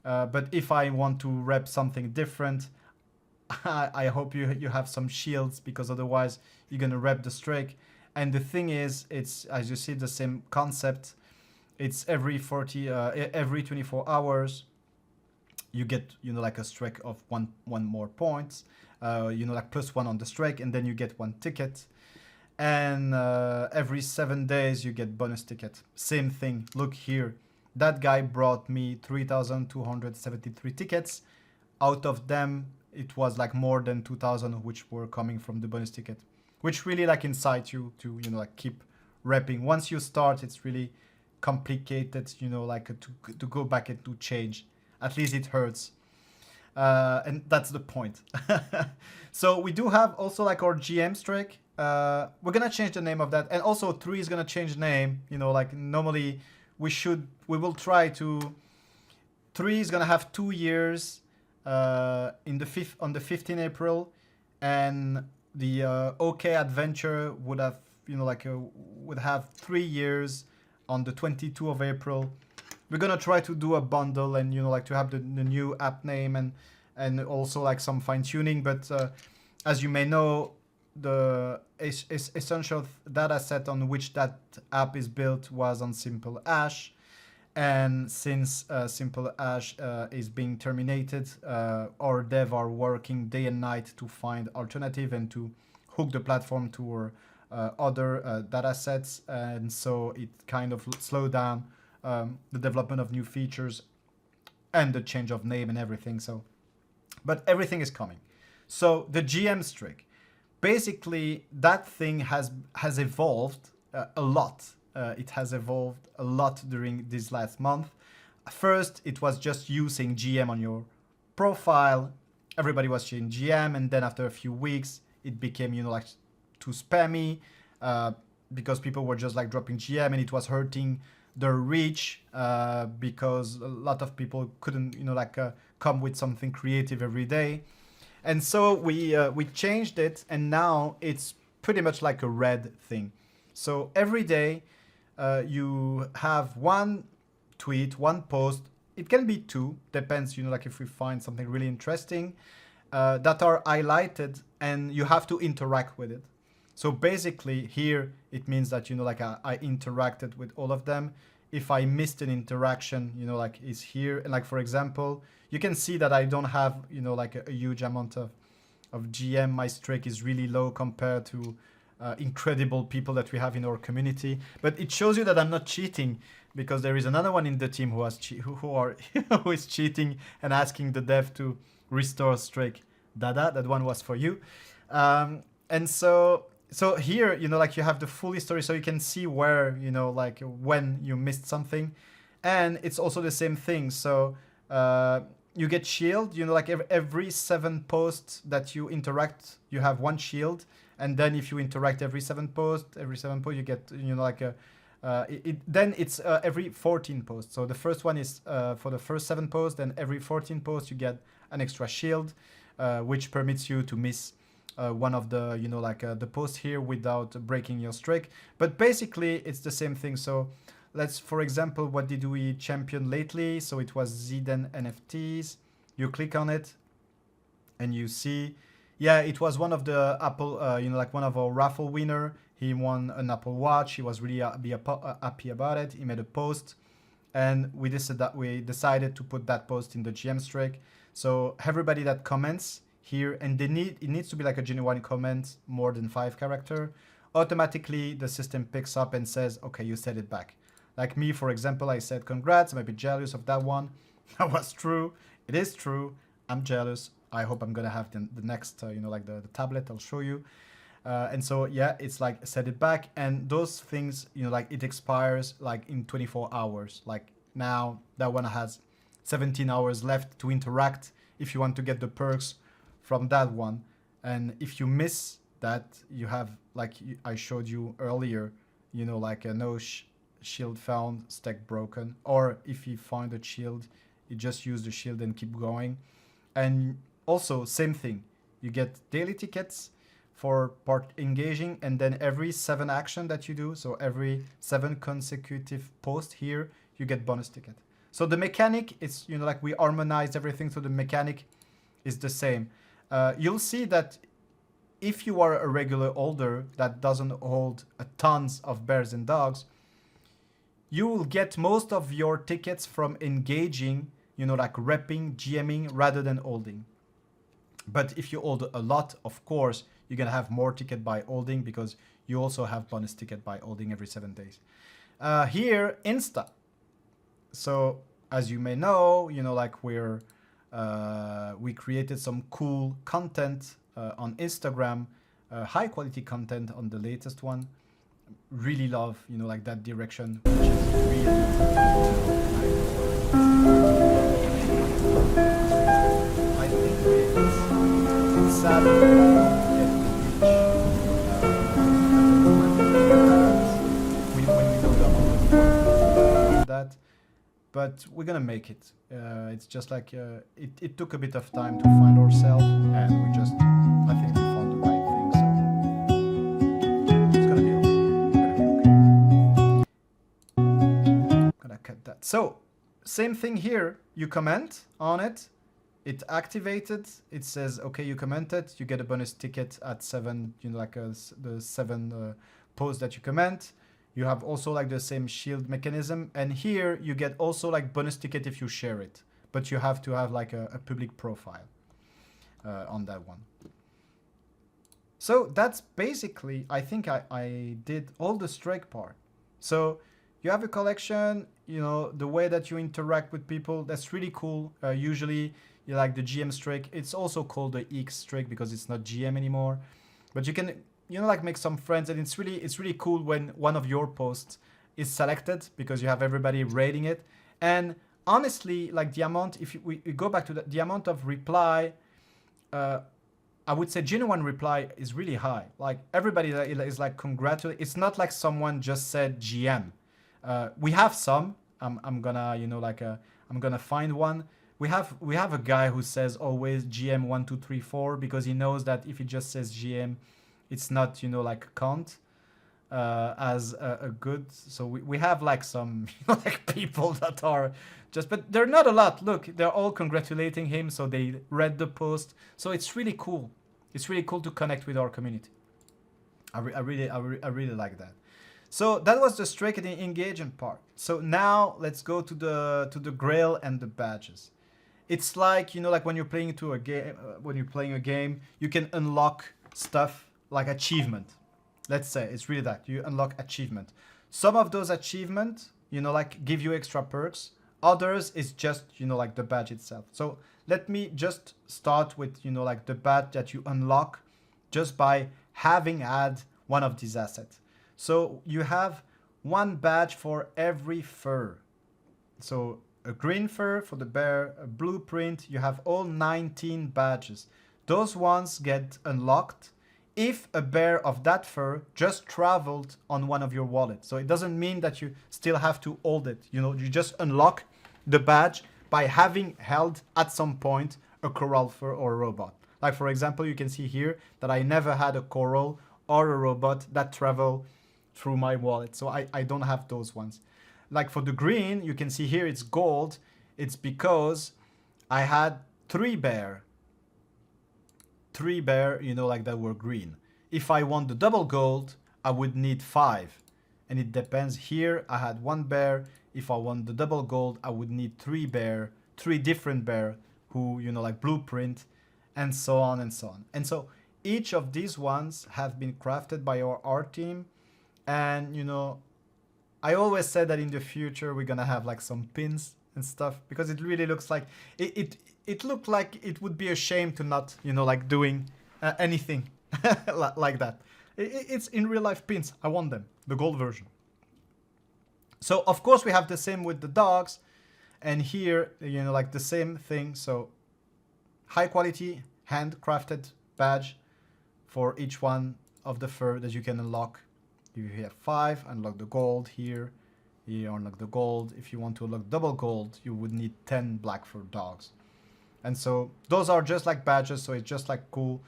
But if I want to rep something different, I hope you have some shields, because otherwise you're gonna rep the streak. And the thing is, it's, as you see, the same concept. It's every 24 hours you get, you know, like a streak of one more points, you know, like +1 on the streak, and then you get 1 ticket. And every 7 days you get bonus ticket. Same thing. Look here, that guy brought me 3,273 tickets. Out of them, it was like more than 2,000 which were coming from the bonus ticket, which really like incites you to, you know, like keep repping. Once you start, it's really complicated, you know, like to go back and to change. At least it hurts, and that's the point. So we do have also like our GM streak. We're gonna change the name of that, and also Three is gonna change the name. You know, like normally we will try to. Three is gonna have 2 years on the 15th April, and the OK Adventure would have, you know, like would have 3 years on the 22nd of April. We're gonna try to do a bundle, and, you know, like to have the new app name, and also like some fine tuning. But as you may know, the essential data set on which that app is built was on Simple Ash. And since Simple Ash is being terminated, our dev are working day and night to find alternative and to hook the platform to our other data sets. And so it kind of slowed down the development of new features and the change of name and everything. So, but everything is coming. So the GM streak, basically that thing has evolved a lot. It has evolved a lot during this last month. First, it was just you saying GM on your profile. Everybody was saying GM, and then after a few weeks, it became, you know, like too spammy because people were just like dropping GM, and it was hurting their reach because a lot of people couldn't, you know, like come with something creative every day. And so we changed it, and now it's pretty much like a red thing. So every day you have one tweet, one post it can be 2, depends, you know, like if we find something really interesting that are highlighted and you have to interact with it. So basically here it means that, you know, like I interacted with all of them. If I missed an interaction, you know, like is here. And like, for example, you can see that I don't have, you know, like a huge amount of GM. My streak is really low compared to incredible people that we have in our community. But it shows you that I'm not cheating, because there is another one in the team who is cheating and asking the dev to restore streak. Dada, that one was for you. And so here, you know, like you have the full history, so you can see where, you know, like when you missed something. And it's also the same thing. So you get shield, you know, like every 7 posts that you interact, you have 1 shield. And then if you interact every 7 posts, you get, you know, like then it's every 14 posts. So the first one is for the first 7 posts, then every 14 posts you get an extra shield, which permits you to miss one of the, you know, like the posts here without breaking your streak. But basically it's the same thing. So let's, for example, what did we champion lately? So it was Zidane NFTs. You click on it and you see, yeah, it was one of the Apple, you know, like one of our raffle winner. He won an Apple Watch. He was really happy about it. He made a post, and we decided to put that post in the GM streak. So everybody that comments here, and it needs to be like a genuine comment, more than 5 characters, automatically the system picks up and says, okay, you said it back. Like me, for example, I said, congrats, I'm a bit jealous of that one. That was true. It is true. I'm jealous. I hope I'm gonna have the next, you know, like the tablet. I'll show you. And so, yeah, it's like set it back. And those things, you know, like it expires like in 24 hours. Like now that one has 17 hours left to interact if you want to get the perks from that one. And if you miss that, you have, like I showed you earlier, you know, like a no shield found, stack broken. Or if you find a shield, you just use the shield and keep going. And also, same thing, you get daily tickets for part engaging, and then every 7 action that you do, so every 7 consecutive posts here, you get bonus ticket. So the mechanic is, you know, like we harmonized everything, so the mechanic is the same. You'll see that if you are a regular holder that doesn't hold a tons of bears and dogs, you will get most of your tickets from engaging, you know, like repping, GMing, rather than holding. But if you hold a lot, of course, you're going to have more ticket by holding, because you also have bonus ticket by holding every 7 days. Here, Insta. So as you may know, you know, like we created some cool content on Instagram, high quality content on the latest one. Really love, you know, like that direction, which is really I think it's sad that we don't get to reach when we know that, but we're gonna make it. It's just like it took a bit of time to find ourselves, and we just, I think we found the right thing, so it's gonna be okay. Gonna cut that. So same thing here, you comment on it, it activated, it says okay, you commented, you get a bonus ticket at 7, you know, like the 7 posts that you comment. You have also like the same shield mechanism, and here you get also like bonus ticket if you share it, but you have to have like a public profile on that one. So that's basically, I think I did all the strike part. So you have a collection, you know, the way that you interact with people, that's really cool. Usually you like the GM streak. It's also called the X streak because it's not GM anymore, but you can, you know, like make some friends, and it's really cool when one of your posts is selected, because you have everybody rating it. And honestly, like the amount, if we go back to the amount of reply, I would say genuine reply is really high. Like everybody is like congratulating. It's not like someone just said GM. We have some. I'm gonna, you know, like I'm gonna find one. We have a guy who says always GM 1 2 3 4, because he knows that if he just says GM, it's not, you know, like a count. as a good. So we have like some like people that are just, but they're not a lot. Look, they're all congratulating him, so they read the post. So it's really cool. It's really cool to connect with our community. I really like that. So that was the Streak and the engagement part. So now let's go to the Grail and the badges. It's like, you know, like when you're playing to a game, you can unlock stuff like achievement. Let's say it's really that you unlock achievement. Some of those achievements, you know, like give you extra perks. Others is just, you know, like the badge itself. So let me just start with, you know, like the badge that you unlock just by having had one of these assets. So you have one badge for every fur. So a green fur for the bear, a blueprint, you have all 19 badges. Those ones get unlocked if a bear of that fur just traveled on one of your wallets. So it doesn't mean that you still have to hold it. You know, you just unlock the badge by having held at some point a coral fur or a robot. Like for example, you can see here that I never had a coral or a robot that travel through my wallet. So I don't have those ones. Like for the green, you can see here it's gold. It's because I had three bear, you know, like that were green. If I want the double gold, I would need 5. And it depends. Here I had 1 bear. If I want the double gold, I would need 3 different bear who, you know, like blueprint, and so on and so on. And so each of these ones have been crafted by our art team. And, you know, I always said that in the future we're gonna have like some pins and stuff, because it really looks like it looked like it would be a shame to not, you know, like doing anything like that. It's in real life pins. I want them, the gold version. So of course we have the same with the dogs, and here, you know, like the same thing. So high quality handcrafted badge for each one of the fur that you can unlock. You have 5, unlock the gold here. You unlock the gold. If you want to unlock double gold, you would need 10 black fur dogs. And so those are just like badges, so it's just like cool.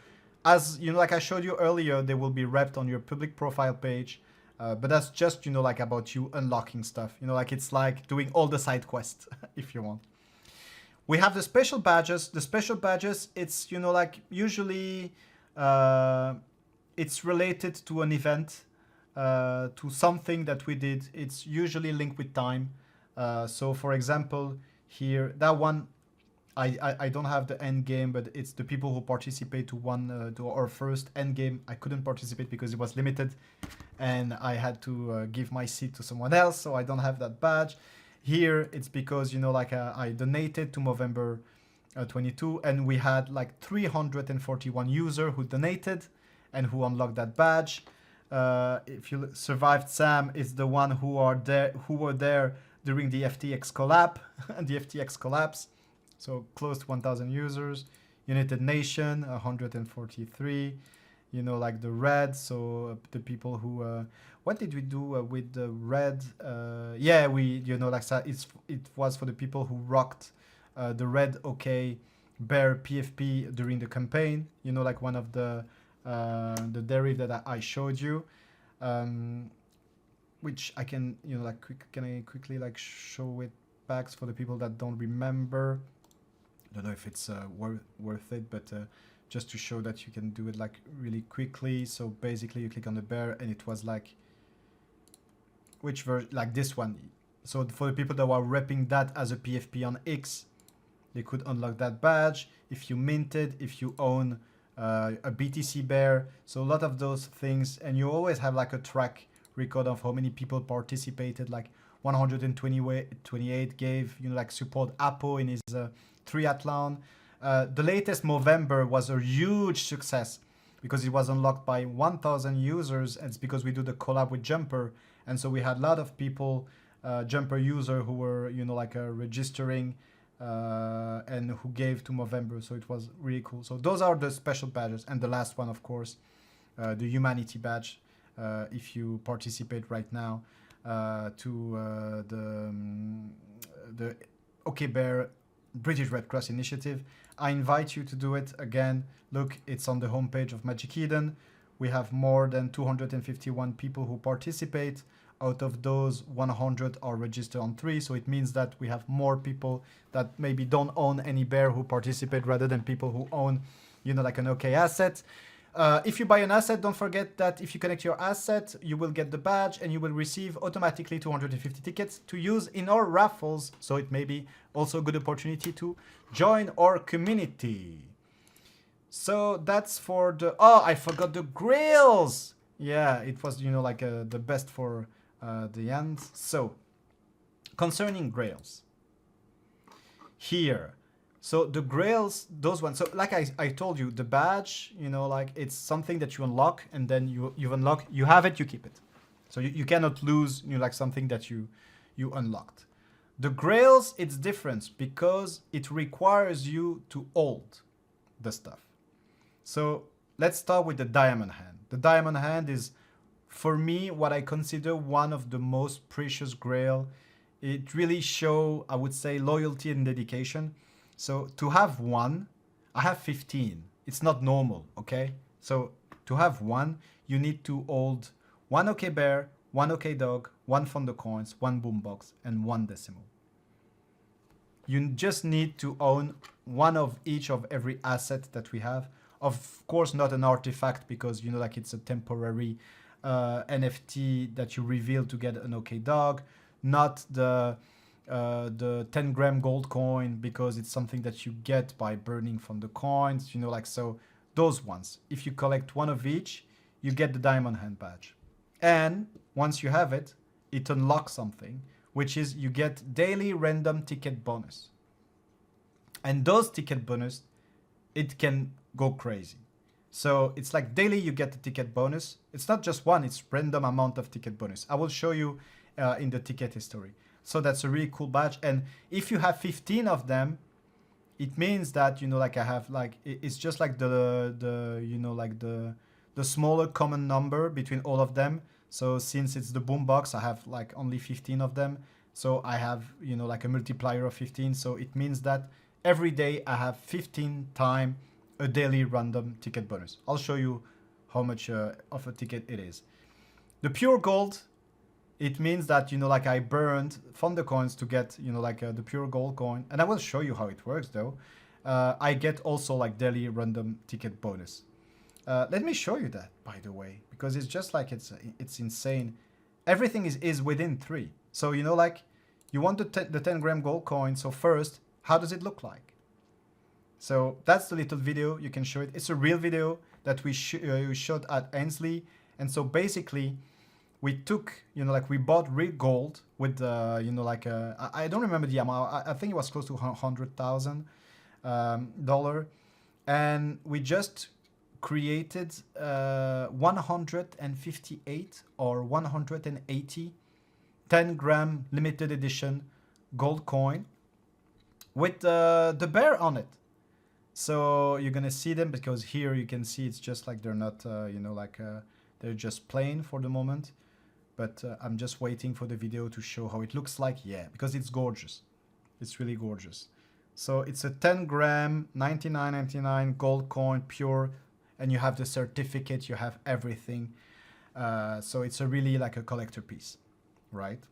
As you know, like I showed you earlier, they will be repped on your public profile page. But that's just, you know, like about you unlocking stuff. You know, like it's like doing all the side quests, if you want. We have the special badges. The special badges, it's, you know, like usually it's related to an event. To something that we did. It's usually linked with time. So for example, here, that one, I don't have the end game, but it's the people who participate to our first end game. I couldn't participate because it was limited, and I had to give my seat to someone else, so I don't have that badge. Here, it's because, you know, like I donated to Movember 22, and we had like 341 users who donated and who unlocked that badge. If you survived Sam, is the one who were there during the FTX collapse and the FTX collapse. So close to 1,000 users. United Nation, 143. You know, like the red. So the people who, what did we do with the red? Yeah, we, you know, like it was for the people who rocked the red OK Bear PFP during the campaign. You know, like one of the derivative that I showed you, which I can, you know, like can I quickly like show it back for the people that don't remember. I don't know if it's worth it, but just to show that you can do it like really quickly. So basically you click on the bear, and it was like, which version, like this one. So for the people that were repping that as a PFP on X, they could unlock that badge. If you minted, if you own a BTC bear, so a lot of those things, and you always have like a track record of how many people participated. Like 128 gave, you know, like support Apo in his triathlon. The latest Movember was a huge success because it was unlocked by 1,000 users, and it's because we do the collab with Jumper, and so we had a lot of people, Jumper user, who were, you know, like registering and who gave to Movember. So it was really cool. So those are the special badges. And the last one, of course, the humanity badge, if you participate right now to the OK Bear British Red Cross initiative. I invite you to do it again. Look, it's on the homepage of Magic Eden. we have more than 251 people who participate. Out of those, 100 are registered on Three, so it means that we have more people that maybe don't own any bear who participate rather than people who own, you know, like an OK asset. If you buy an asset, don't forget that if you connect your asset, you will get the badge and you will receive automatically 250 tickets to use in our raffles. So it may be also a good opportunity to join our community. So that's for the... Oh, I forgot the Grails. Yeah, it was, you know, like the best for the end. So, concerning Grails. Here. So the Grails, those ones. So like I told you, the badge, you know, like it's something that you unlock and then you unlock, you have it, you keep it. So you cannot lose, you know, like something that you unlocked. The Grails, it's different because it requires you to hold the stuff. So let's start with the Diamond Hand. The Diamond Hand is, for me, what I consider one of the most precious Grail. It really shows, I would say, loyalty and dedication. So to have one, I have 15. It's not normal, okay? So to have one, you need to hold one OK Bear, one OK Dog, one Thunder Coins, one Boombox, and one Decimal. You just need to own one of each of every asset that we have. Of course, not an artifact because, you know, like it's a temporary NFT that you reveal to get an OK Dog. Not the 10-gram gold coin because it's something that you get by burning from the coins, you know, like so. Those ones, if you collect one of each, you get the Diamond Hand badge. And once you have it, it unlocks something, which is you get daily random ticket bonus. And those ticket bonus, it can go crazy. So it's like daily you get the ticket bonus. It's not just one, it's random amount of ticket bonus. I will show you in the ticket history. So that's a really cool badge. And if you have 15 of them, it means that, you know, like I have like, it's just like the you know, like the smaller common number between all of them. So since it's the boombox, I have like only 15 of them. So I have, you know, like a multiplier of 15. So it means that every day I have 15 times a daily random ticket bonus. I'll show you how much of a ticket it is. The pure gold, it means that, you know, like I burned Thunder Coins to get, you know, like the pure gold coin. And I will show you how it works though. I get also like daily random ticket bonus. Let me show you that, by the way, because it's just like, it's insane. Everything is within Three. So, you know, like you want the 10-gram gold coin. So first, how does it look like? So that's the little video. You can show it. It's a real video that we shot at Ainsley. And so basically, we took, you know, like we bought real gold with, you know, like I don't remember the amount. I think it was close to $100,000. And we just created 158 or 180 10-gram limited edition gold coin with the bear on it. So you're gonna see them because here you can see it's just like they're not, you know, like they're just plain for the moment. But I'm just waiting for the video to show how it looks like. Yeah, because it's gorgeous. It's really gorgeous. So it's a 10-gram, 99.99 gold coin, pure, and you have the certificate, you have everything. So it's a really like a collector piece, right?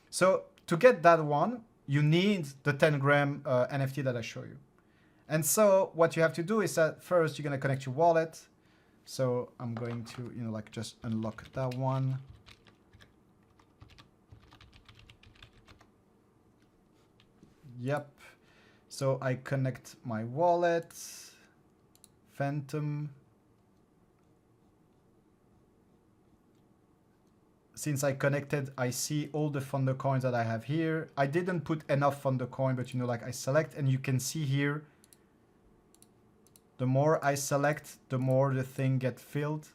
So to get that one, you need the 10-gram NFT that I show you. And so what you have to do is that first you're going to connect your wallet. So I'm going to, you know, like just unlock that one. Yep. So I connect my wallet, Phantom. Since I connected, I see all the Thunder coins that I have here. I didn't put enough Thunder coin, but, you know, like I select and you can see here, the more I select, the more the thing gets filled.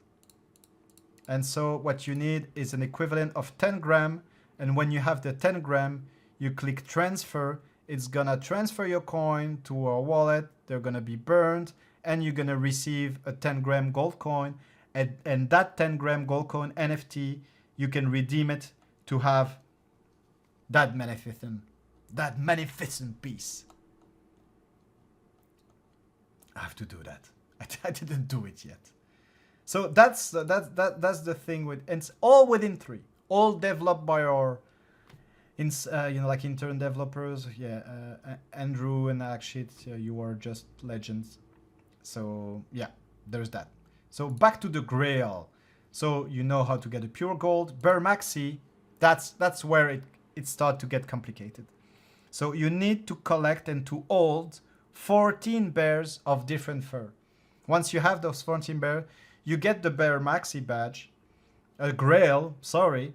And so what you need is an equivalent of 10 gram. And when you have the 10 gram, you click transfer. It's gonna transfer your coin to our wallet. They're gonna be burned and you're gonna receive a 10-gram gold coin. And that 10-gram gold coin NFT, you can redeem it to have that magnificent piece. I have to do that. I didn't do it yet. So that's the thing with, and it's all within 3, all developed by our you know, like intern developers. Yeah, Andrew and Akshit, you are just legends. So yeah, there's that. So back to the Grail. So you know how to get a pure gold. Bear Maxi, that's where it starts to get complicated. So you need to collect and to hold 14 bears of different fur. Once you have those 14 bears, you get the Bear Maxi badge, a Grail, sorry,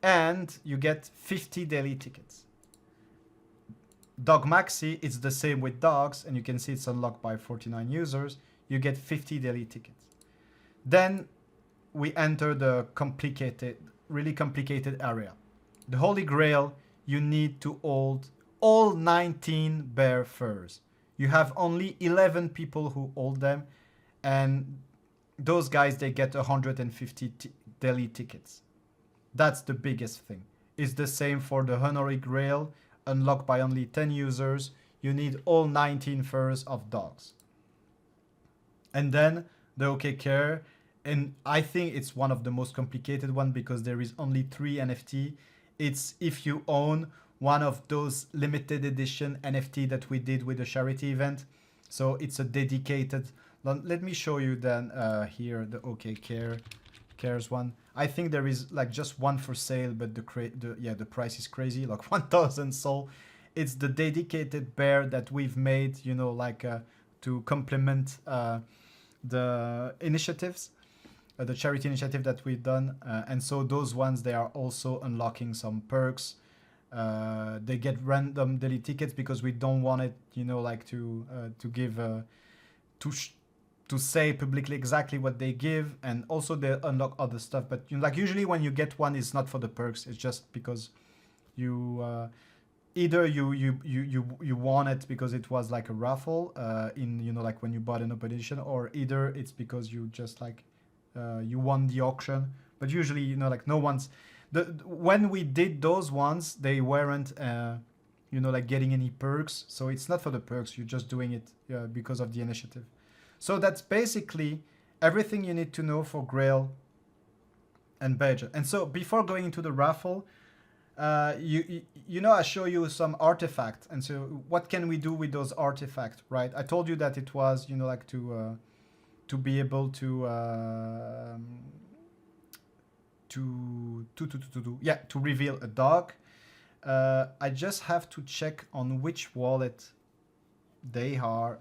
and you get 50 daily tickets. Dog Maxi, it's the same with dogs, and you can see it's unlocked by 49 users. You get 50 daily tickets. Then we enter the complicated, really complicated area. The Holy Grail, you need to hold all 19 bear furs. You have only 11 people who hold them, and those guys, they get 150 daily tickets. That's the biggest thing. It's the same for the Holy Grail, unlocked by only 10 users. You need all 19 furs of dogs. And then the OK Care, and I think it's one of the most complicated one because there is only 3 NFT. It's if you own one of those limited edition NFT that we did with the charity event. So it's a dedicated. Let me show you then here the OK Cares one. I think there is like just one for sale, but the price is crazy, like 1,000 sol. It's the dedicated bear that we've made, you know, like to complement the initiatives, the charity initiative that we've done. And so those ones, they are also unlocking some perks. They get random daily tickets because we don't want it, you know, like to give to say publicly exactly what they give, and also they unlock other stuff. But you know, like usually when you get one, it's not for the perks. It's just because you either you won it because it was like a raffle in, you know, like when you bought an open edition, or either it's because you just like you won the auction. But usually, you know, like no one's when we did those ones, they weren't you know, like getting any perks. So it's not for the perks. You're just doing it because of the initiative. So that's basically everything you need to know for Grail and Badge. And so before going into the raffle, you know, I show you some artifacts. And so what can we do with those artifacts, right? I told you that it was, you know, like to be able to reveal a dog. I just have to check on which wallet they are.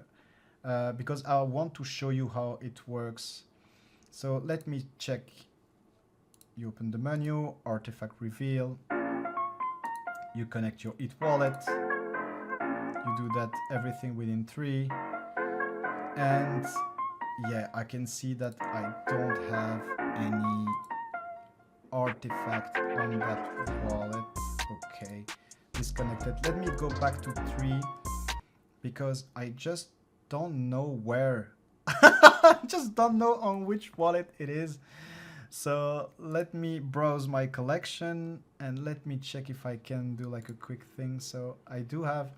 Because I want to show you how it works. So let me check. You open the menu, artifact reveal. You connect your IT wallet. You do that everything within 3. And yeah, I can see that I don't have any artifact on that wallet. Okay, disconnected. Let me go back to 3 because I just don't know where. I just don't know on which wallet it is. So let me browse my collection and let me check if I can do like a quick thing. So I do have.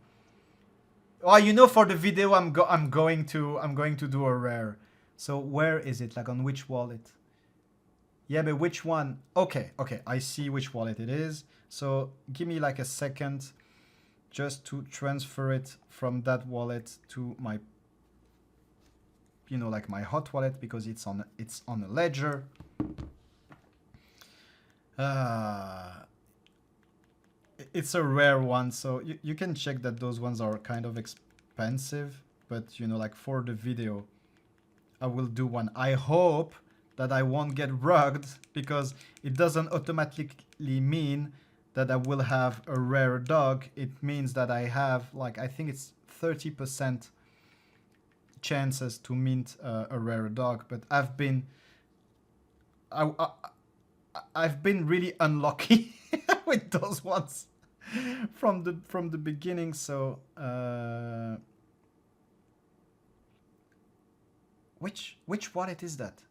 Oh, you know, for the video I'm going to do a rare. So where is it? Like on which wallet? Yeah, but which one? Okay, I see which wallet it is. So give me like a second just to transfer it from that wallet to my, you know, like my hot wallet, because it's on a ledger. It's a rare one, so you can check that those ones are kind of expensive, but you know, like for the video I will do one. I hope that I won't get rugged, because it doesn't automatically mean that I will have a rare dog. It means that I have, like, I think it's 30% chances to mint a rare dog. But I've been really unlucky with those ones from the beginning. So which wallet is that?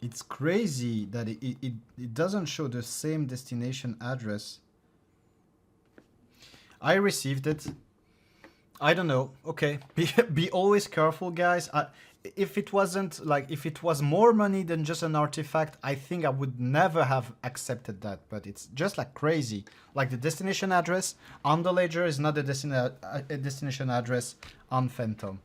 It's crazy that it doesn't show the same destination address. I received it. I don't know. Okay, be always careful, guys. If it wasn't like, if it was more money than just an artifact, I think I would never have accepted that. But it's just like crazy. Like the destination address on the ledger is not a destination address on Phantom,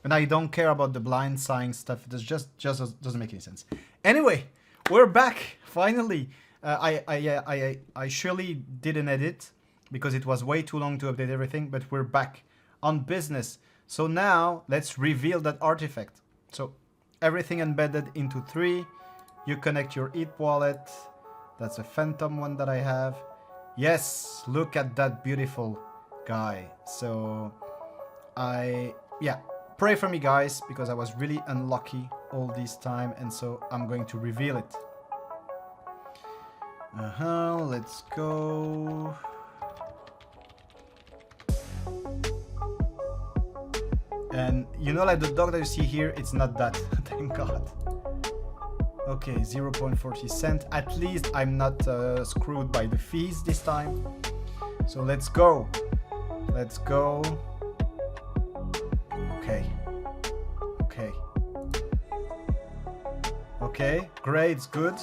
and I don't care about the blind sign stuff. It just doesn't make any sense. Anyway, we're back finally. I surely didn't edit because it was way too long to update everything, but we're back on business. So now let's reveal that artifact. So everything embedded into 3. You connect your ETH wallet. That's a Phantom one that I have. Yes, look at that beautiful guy. So yeah, pray for me, guys, because I was really unlucky all this time, and so I'm going to reveal it. Let's go. And you know, like the dog that you see here, it's not that. Thank God. Okay, 0.40 cent. At least I'm not screwed by the fees this time. So let's go. Let's go. Okay. Okay. Okay, grades good.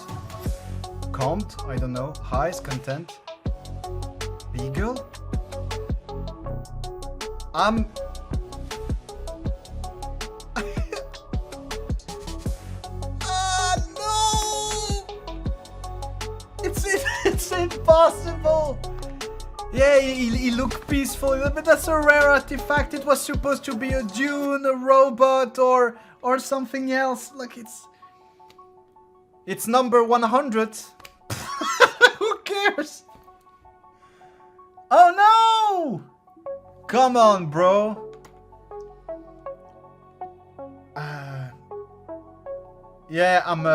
Comped, I don't know. Highs, content. Beagle? It's impossible! Yeah, he looked peaceful, but that's a rare artifact. It was supposed to be a dune, a robot, or something else. Like, it's number 100. Who cares? Oh no! Come on, bro. Yeah, I'm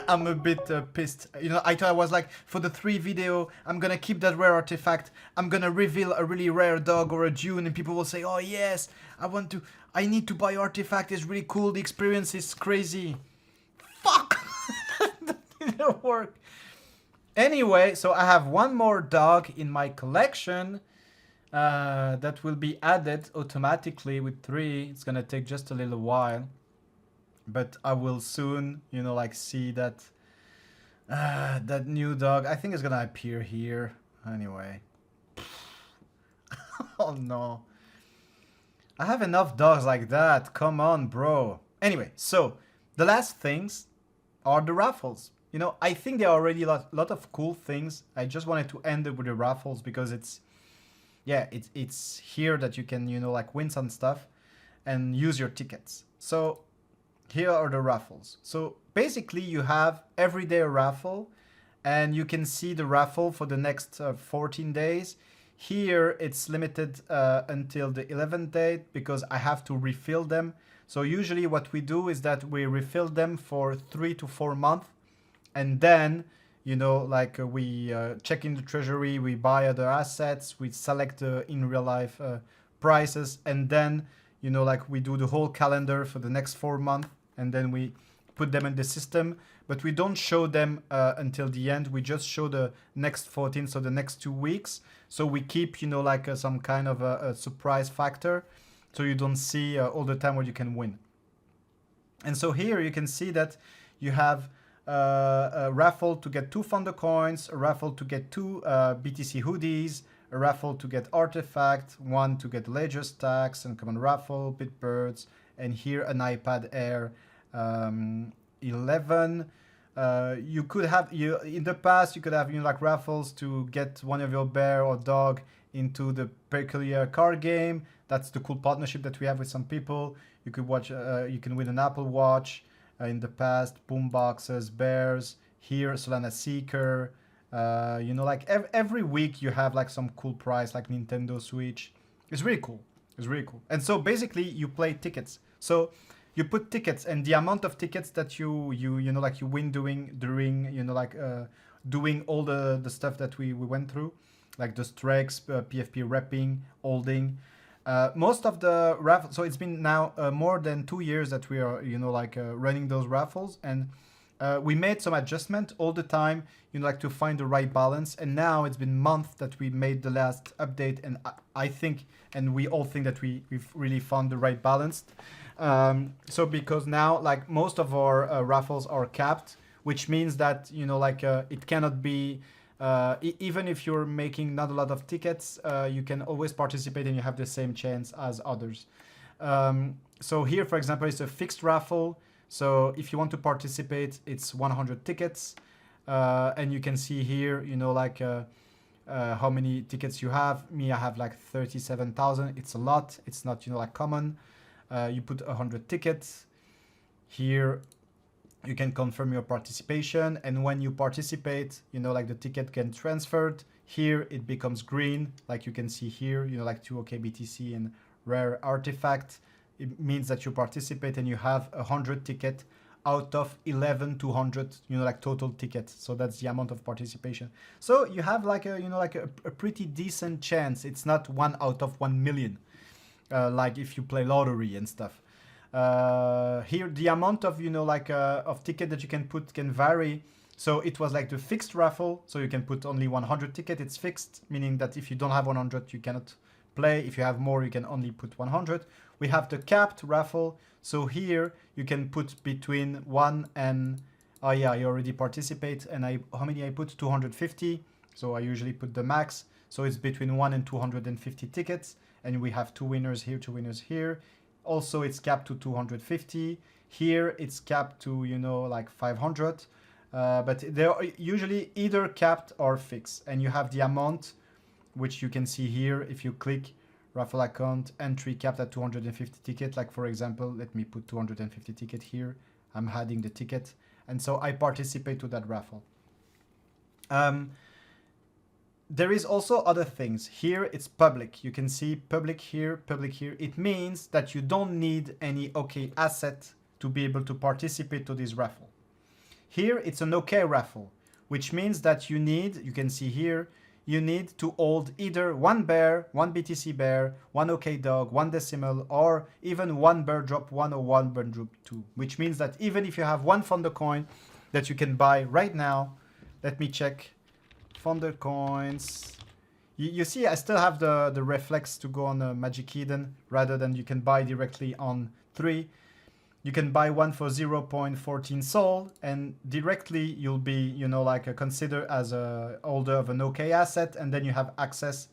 I'm a bit pissed. You know, I thought I was like, for the 3 video, I'm gonna keep that rare artifact. I'm gonna reveal a really rare dog or a dune, and people will say, oh yes, I need to buy artifact. It's really cool. The experience is crazy. Fuck! That didn't work. Anyway, so I have one more dog in my collection that will be added automatically with 3. It's gonna take just a little while. But I will soon, you know, like see that that new dog. I think it's gonna appear here anyway. Oh no. I have enough dogs like that. Come on, bro. Anyway, so the last things are the raffles. You know, I think there are already a lot of cool things. I just wanted to end it with the raffles because it's here that you can, you know, like win some stuff and use your tickets. So here are the raffles. So basically you have everyday raffle, and you can see the raffle for the next 14 days. Here it's limited until the 11th date because I have to refill them. So usually what we do is that we refill them for 3 to 4 months, and then, you know, like we check in the treasury, we buy other assets, we select in real life prices, and then, you know, like we do the whole calendar for the next 4 months, and then we put them in the system, but we don't show them until the end. We just show the next 14, so the next 2 weeks. So we keep, you know, like some kind of a surprise factor, so you don't see all the time what you can win. And so here you can see that you have a raffle to get 2 Thunder coins, a raffle to get 2 BTC hoodies, a raffle to get artifact, 1 to get ledger stacks, and common raffle, Bitbirds, and here an iPad Air 11. You could have, in the past you could have, you know, like raffles to get one of your bear or dog into the peculiar card game. That's the cool partnership that we have with some people. You could watch, you can win an Apple Watch. In the past, boom boxes, bears. Here, Solana Seeker. You know, like every week you have like some cool prize, like Nintendo Switch. It's really cool. It's really cool. And so basically you play tickets. So you put tickets, and the amount of tickets that you know, like you win during you know, like doing all the stuff that we went through, like the strikes, PFP repping, holding. Most of the raffles, so it's been now more than 2 years that we are, you know, like running those raffles, and we made some adjustment all the time, you know, like to find the right balance. And now it's been months that we made the last update, and I think, and we all think that we've really found the right balance. So because now, like most of our raffles are capped, which means that, you know, like it cannot be, even if you're making not a lot of tickets, you can always participate and you have the same chance as others. So here, for example, it's a fixed raffle. So if you want to participate, it's 100 tickets. And you can see here, you know, like how many tickets you have. Me, I have like 37,000. It's a lot. It's not, you know, like common. You put 100 tickets. Here, you can confirm your participation. And when you participate, you know, like the ticket can transferred. Here, it becomes green, like you can see here, you know, like 2.OK.BTC and rare artifact. It means that you participate and you have 100 tickets out of 11,200, you know, like total tickets. So that's the amount of participation. So you have like a, you know, like a pretty decent chance. It's not 1 out of 1 million, like if you play lottery and stuff. Here, the amount of, you know, like of ticket that you can put can vary. So it was like the fixed raffle. So you can put only 100 ticket. It's fixed, meaning that if you don't have 100, you cannot play. If you have more, you can only put 100. We have the capped raffle. So here you can put between 1 and, oh yeah, I already participate. And how many I put? 250. So I usually put the max. So it's between 1 and 250 tickets. And we have 2 winners here, 2 winners here. Also, it's capped to 250. Here, it's capped to, you know, like 500. But they're usually either capped or fixed. And you have the amount, which you can see here. If you click raffle account, entry capped at 250 ticket. Like, for example, let me put 250 ticket here. I'm adding the ticket. And so I participate to that raffle. There is also other things. Here it's public. You can see public here, public here. It means that you don't need any OK asset to be able to participate to this raffle. Here it's an OK raffle, which means that you need, you can see here, you need to hold either 1 bear, 1 BTC bear, 1 OK dog, 1 decimal, or even 1 bear drop 1 or 1 bear drop 2, which means that even if you have 1 Founder coin that you can buy right now, let me check. Founder coins. You see, I still have the reflex to go on Magic Eden rather than you can buy directly on 3. You can buy one for 0.14 Sol, and directly you'll be, you know, like considered as a holder of an OK asset, and then you have access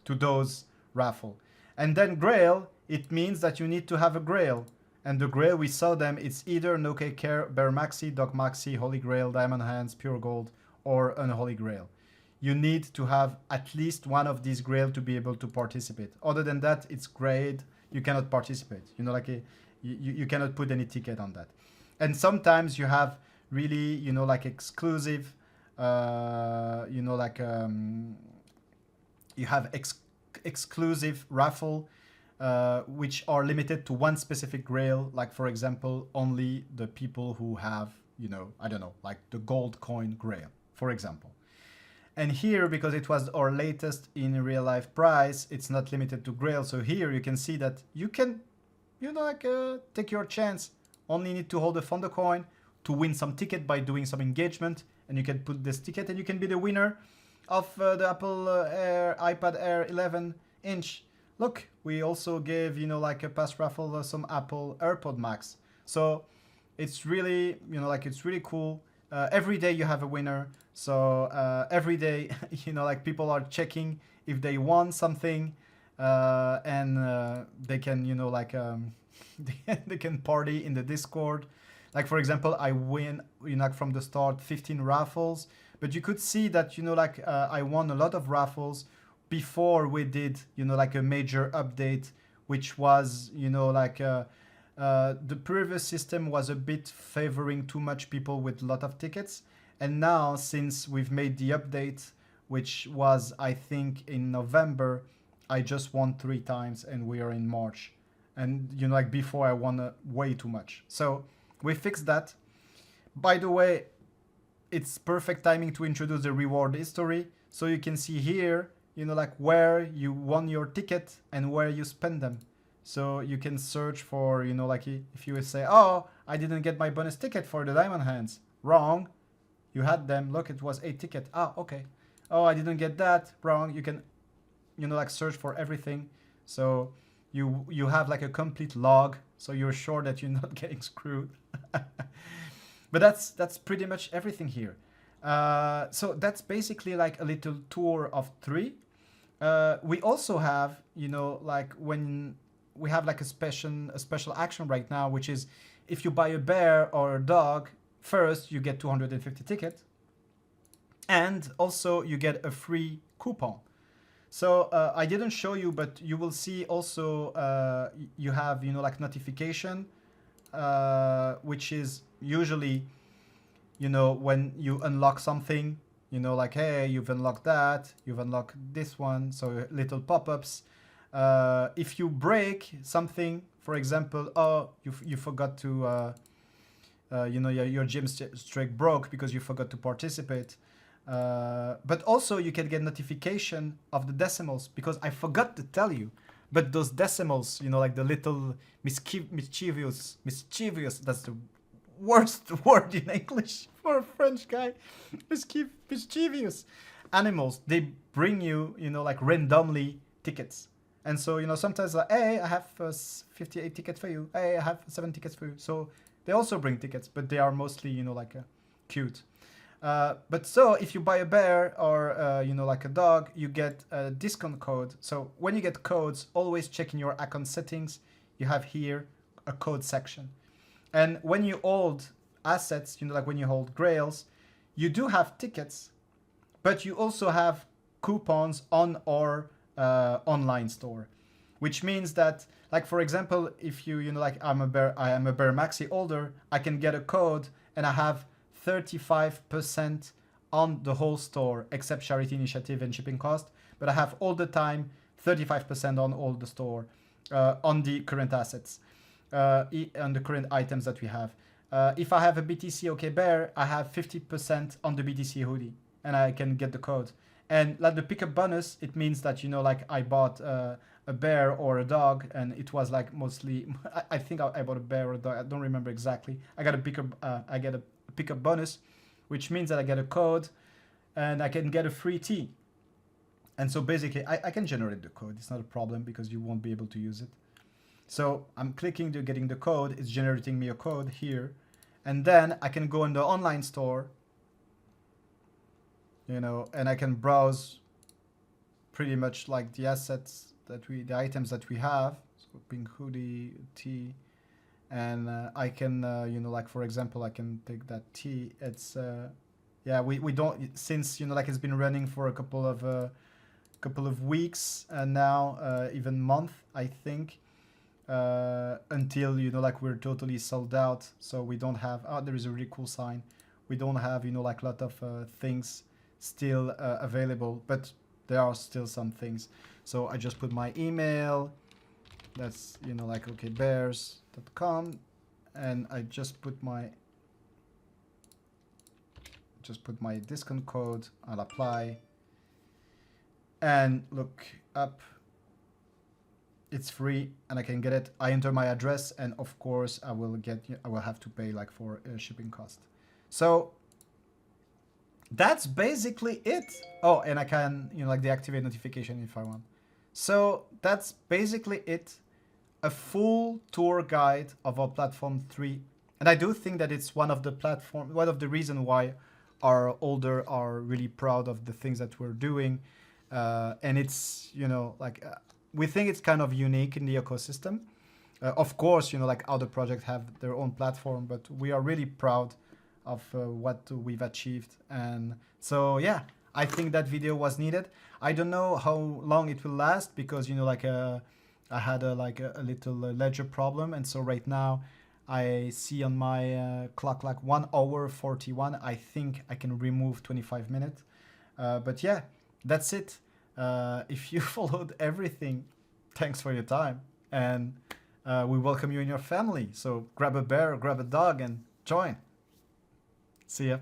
to those raffle. And then Grail, it means that you need to have a Grail. And the Grail, we saw them, it's either an OK Care, Bear Maxi, Dog Maxi, Holy Grail, Diamond Hands, Pure Gold, or Unholy Grail. You need to have at least one of these Grail to be able to participate. Other than that, it's grade. You cannot participate. You know, like you cannot put any ticket on that. And sometimes you have really, you know, like exclusive, you know, like you have exclusive raffle, which are limited to one specific Grail. Like, for example, only the people who have, you know, I don't know, like the gold coin Grail, for example. And here, because it was our latest in real life price, it's not limited to Grail. So here you can see that you can, you know, like take your chance. Only need to hold a Founder coin to win some ticket by doing some engagement. And you can put this ticket and you can be the winner of the Apple iPad Air 11 inch. Look, we also gave, you know, like a past raffle some Apple AirPod Max. So it's really, you know, like it's really cool. Every day you have a winner. So every day, you know, like people are checking if they won something, and they can, you know, like they can party in the Discord. Like, for example, I win, you know, from the start 15 raffles, but you could see that, you know, like I won a lot of raffles before we did, you know, like a major update, which was, you know, like the previous system was a bit favoring too much people with a lot of tickets. And now, since we've made the update, which was, I think, in November, I just won 3 times and we are in March. And, you know, like before I won way too much. So we fixed that. By the way, it's perfect timing to introduce the reward history. So you can see here, you know, like where you won your ticket and where you spend them. So you can search for, you know, like if you say, oh, I didn't get my bonus ticket for the Diamond Hands. Wrong. You had them. Look, it was 8 ticket. Ah, okay. Oh, I didn't get that. Wrong. You can, you know, like search for everything. So you have like a complete log. So you're sure that you're not getting screwed. But that's pretty much everything here. So that's basically like a little tour of Three. We also have, you know, like when we have like a special action right now, which is if you buy a bear or a dog, first you get 250 tickets, and also you get a free coupon. So I didn't show you, but you will see also you have, you know, like notification, which is usually, you know, when you unlock something, you know, like, hey, you've unlocked that, you've unlocked this one, so little pop-ups. If you break something, for example, oh, you forgot to, you know, your gym streak broke because you forgot to participate. But also you can get notification of the decimals, because I forgot to tell you, but those decimals, you know, like the little mischievous, that's the worst word in English for a French guy, mischievous animals, they bring you, you know, like randomly tickets. And so, you know, sometimes like, hey, I have 58 tickets for you. Hey, I have 7 tickets for you. So they also bring tickets, but they are mostly, you know, like cute. But so if you buy a bear or, you know, like a dog, you get a discount code. So when you get codes, always check in your account settings. You have here a code section. And when you hold assets, you know, like when you hold Grails, you do have tickets, but you also have coupons on our online store, which means that, like, for example, if you know, like I am a bear maxi holder, I can get a code and I have 35% on the whole store, except charity initiative and shipping cost. But I have all the time 35% on all the store, on the current assets, on the current items that we have. If I have a BTC OK Bear, I have 50% on the BTC hoodie, and I can get the code. And like the pickup bonus, it means that, you know, like I bought a bear or a dog, and it was like mostly, I think I bought a bear or a dog, I don't remember exactly. I get a pickup bonus, which means that I get a code and I can get a free tea. And so basically I can generate the code. It's not a problem because you won't be able to use it. So I'm clicking to getting the code. It's generating me a code here. And then I can go in the online store, you know, and I can browse pretty much like the assets that the items that we have. So pink hoodie, tea, and I can, you know, like for example, I can take that tea. It's, yeah, we don't, since, you know, like it's been running for a couple of weeks and now even month, I think, until, you know, like we're totally sold out. So we don't have, oh, there is a really cool sign. We don't have, you know, like a lot of things still available, but there are still some things. So I just put my email, that's, you know, like okbears.com, and I just put my discount code. I'll apply, and look up, it's free and I can get it. I enter my address, and of course I will have to pay like for shipping cost. So that's basically it. Oh, and I can, you know, like deactivate notification if I want. So that's basically it. A full tour guide of our platform 3. And I do think that it's one of the reasons why our holder are really proud of the things that we're doing. And it's, you know, like we think it's kind of unique in the ecosystem. Of course, you know, like other projects have their own platform, but we are really proud of what we've achieved. And so, yeah, I think that video was needed. I don't know how long it will last because, you know, like I had a little ledger problem. And so right now I see on my clock like 1 hour 41. I think I can remove 25 minutes. But yeah, that's it. If you followed everything, thanks for your time. And we welcome you in your family. So grab a bear, grab a dog and join. See ya.